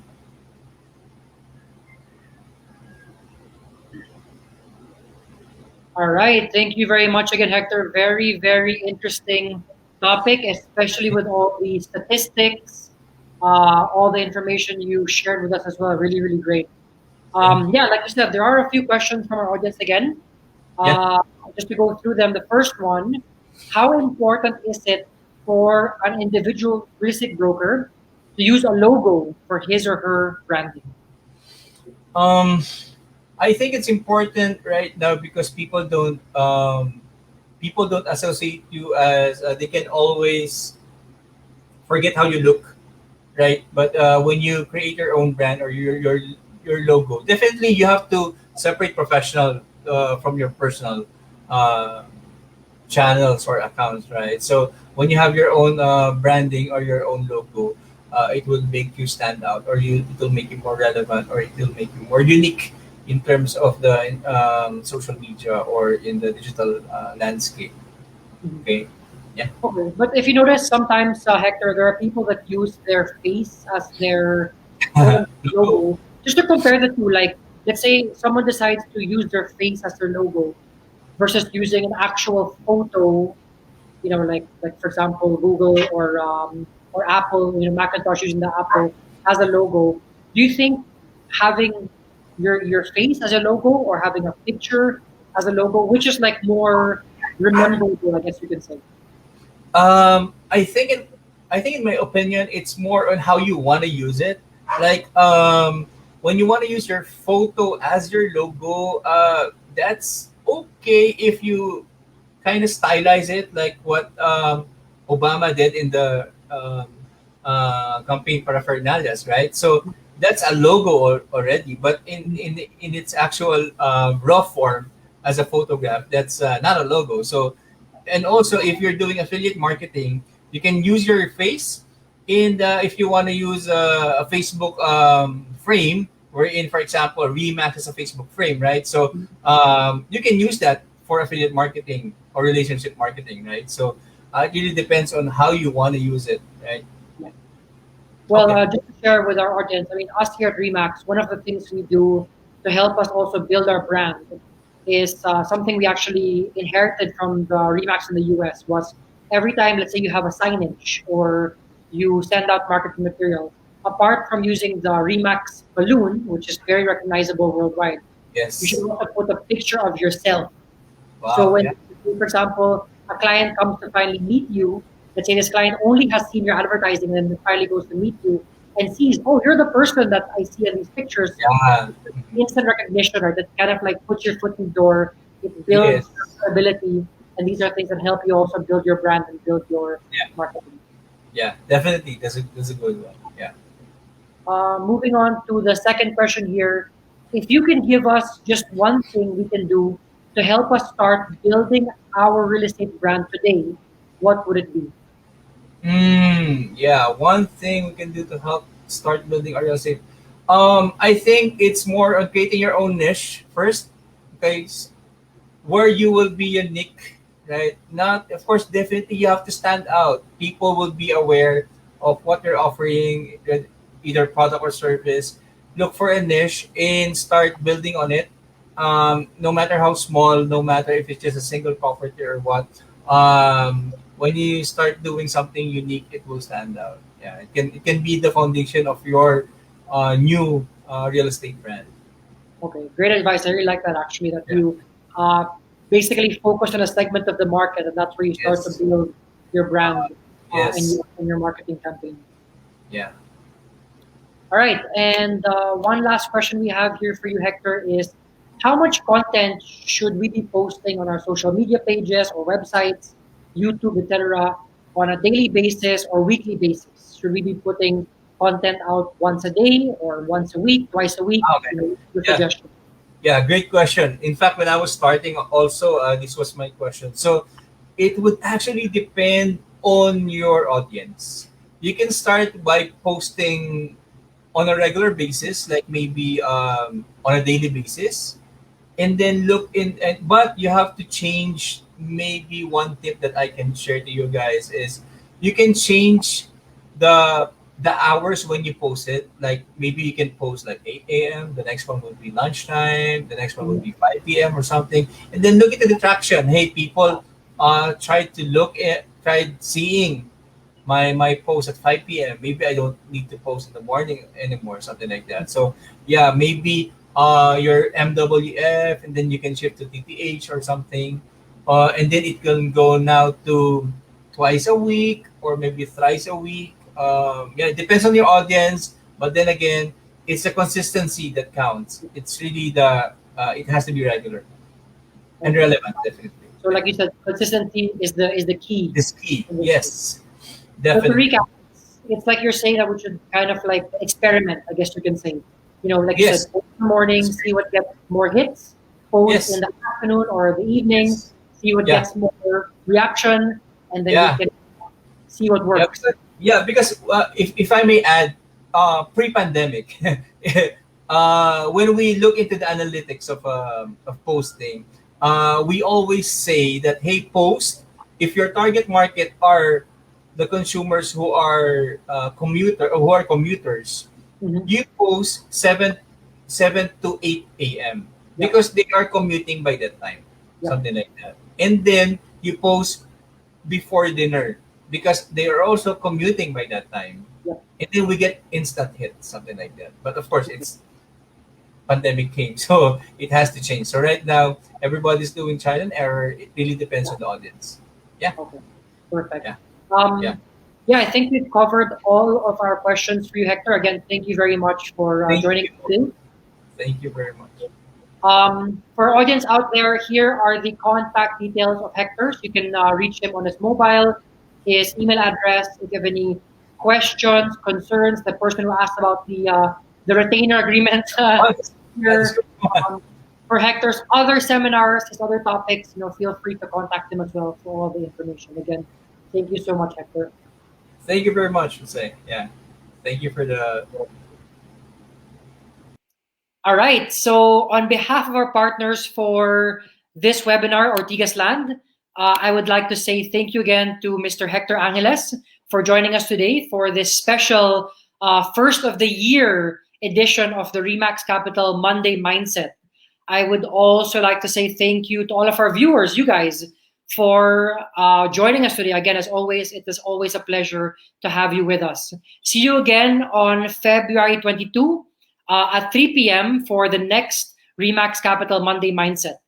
All right. Thank you very much again, Hector. Very, very interesting topic, especially with all the statistics, all the information you shared with us as well. Really, really great. Yeah, like you said, there are a few questions from our audience again. Just to go through them. The first one, how important is it for an individual real estate broker to use a logo for his or her branding? I think it's important right now because people don't people don't associate you as they can always forget how you look, right? But when you create your own brand or your logo, definitely you have to separate professional from your personal uh, channels or accounts, right? So when you have your own branding or your own logo, it will make you stand out, or it will make you more relevant, or it will make you more unique in terms of the social media or in the digital landscape. Okay, yeah. Okay, but if you notice, sometimes Hector, there are people that use their face as their logo. Just to compare the two, like let's say someone decides to use their face as their logo versus using an actual photo, like for example, Google or Apple, Macintosh using the Apple as a logo. Do you think having your face as a logo or having a picture as a logo, which is like more rememberable, I guess you can say? I think in my opinion, it's more on how you want to use it. Like when you want to use your photo as your logo, that's okay if you kind of stylize it, like what Obama did in the campaign paraphernalias, right? So that's a logo already, but in its actual raw form as a photograph, that's not a logo. So, and also if you're doing affiliate marketing, you can use your face, and if you want to use a Facebook frame, wherein, for example, Remax is a Facebook frame, right? So you can use that for affiliate marketing or relationship marketing, right? So it really depends on how you want to use it, right? Well, Okay. just to share with our audience, I mean, us here at Remax, one of the things we do to help us also build our brand is something we actually inherited from the Remax in the US. Was every time, let's say you have a signage or you send out marketing material, apart from using the Remax balloon, which is very recognizable worldwide, you Yes. should also put a picture of yourself. So Wow. when, Yeah. for example, a client comes to finally meet you, let's say this client only has seen your advertising and then finally goes to meet you and sees, oh, you're the person that I see in these pictures. Yeah. Instant recognition, or that kind of like puts your foot in the door. It Yes. builds credibility, and these are things that help you also build your brand and build your Yeah. marketing. Yeah. Definitely. That's a good one. Yeah. Moving on to the second question here. If you can give us just one thing we can do to help us start building our real estate brand today, what would it be? Yeah. One thing we can do to help start building our real estate. I think it's more on creating your own niche first. Okay. Where you will be unique, right? Not, of course, definitely you have to stand out. People will be aware of what you're offering, either product or service. Look for a niche and start building on it. No matter how small, no matter if it's just a single property or what. When you start doing something unique, it will stand out. Yeah, it can be the foundation of your new real estate brand. Okay, great advice. I really like that actually, that Yeah. you uh, basically focus on a segment of the market, and that's where you start to Yes. build your brand Yes. and your marketing campaign. Yeah. All right, and one last question we have here for you, Hector, is how much content should we be posting on our social media pages or websites, YouTube, etc., on a daily basis or weekly basis? Should we be putting content out once a day or once a week, twice a week? Okay. Your Yeah. suggestion. Yeah, great question. In fact, when I was starting, also this was my question. So it would actually depend on your audience. You can start by posting on a regular basis, like maybe on a daily basis, and then look in. But you have to change. Maybe one tip that I can share to you guys is you can change the the hours when you post it. Like maybe you can post like 8 a.m. The next one would be lunchtime. The next one would be 5 p.m. or something. And then look at the traction. Hey, people, tried seeing my post at 5 p.m. Maybe I don't need to post in the morning anymore, something like that. So yeah, maybe your MWF, and then you can shift to TTH or something, and then it can go now to twice a week or maybe thrice a week. Yeah, it depends on your audience, but then again, it's the consistency that counts. It's really the it has to be regular and relevant, definitely. So like you said, consistency is the key. This key, yes, But to definitely. recap, it's like you're saying that we should kind of like experiment, I guess you can say. Like you Yes. said, post in the morning, see what gets more hits. Post Yes. in the afternoon or the evening, see what Yeah. gets more reaction, and then Yeah. you can see what works. Because if I may add, pre-pandemic, when we look into the analytics of posting, we always say that, hey, post if your target market are the consumers who are commuters. You post 7 to 8 a.m. because they are commuting by that time, something like that, and then you post before dinner because they are also commuting by that time. And then we get instant hits, something like that. But of course, it's pandemic came, so it has to change. So right now, everybody's doing trial and error. It really depends on the audience. Yeah. Okay. Perfect. Yeah. Yeah. I think we've covered all of our questions for you, Hector. Again, thank you very much for joining us today. Thank you very much. For our audience out there, here are the contact details of Hector. So you can reach him on his mobile, his email address. If you have any questions, concerns, the person who asked about the retainer agreement here, for Hector's other seminars, his other topics, feel free to contact him as well for all the information. Again, thank you so much, Hector. Thank you very much, Jose. Yeah. Thank you for the. All right. So on behalf of our partners for this webinar, Ortigas Land, I would like to say thank you again to Mr. Hector Angeles for joining us today for this special first of the year edition of the Remax Capital Monday Mindset. I would also like to say thank you to all of our viewers, you guys, for joining us today. Again, as always, it is always a pleasure to have you with us. See you again on February 22 at 3 p.m. for the next Remax Capital Monday Mindset.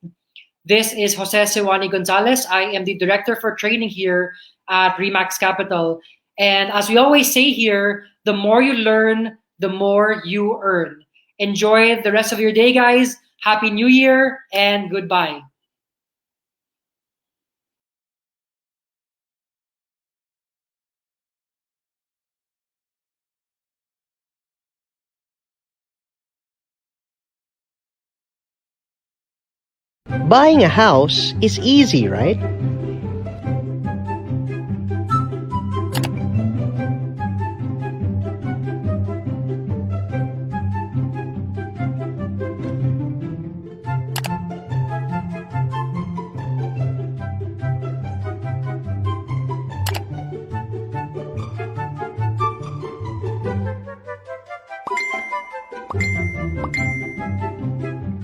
This is Jose Sewani Gonzalez. I am the Director for Training here at Remax Capital. And as we always say here, the more you learn, the more you earn. Enjoy the rest of your day, guys. Happy New Year and goodbye. Buying a house is easy, right?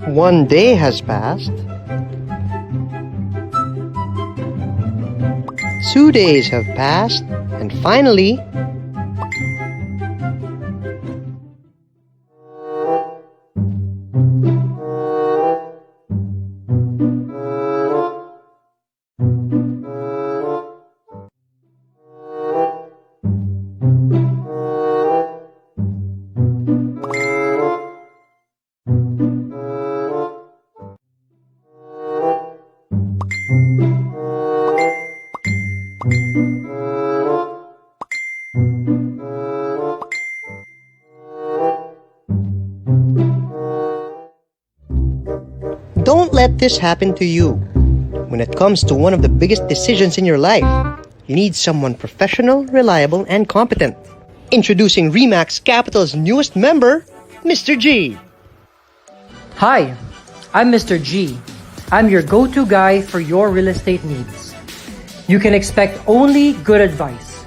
One day has passed. 2 days have passed, and finally, don't let this happen to you. When it comes to one of the biggest decisions in your life, you need someone professional, reliable, and competent. Introducing Remax Capital's newest member, Mr. G. Hi, I'm Mr. G. I'm your go-to guy for your real estate needs. You can expect only good advice.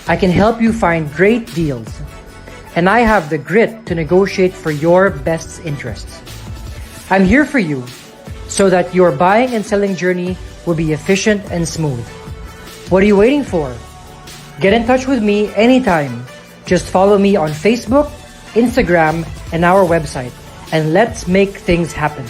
I can help you find great deals. And I have the grit to negotiate for your best interests. I'm here for you so that your buying and selling journey will be efficient and smooth. What are you waiting for? Get in touch with me anytime. Just follow me on Facebook, Instagram, and our website, and let's make things happen.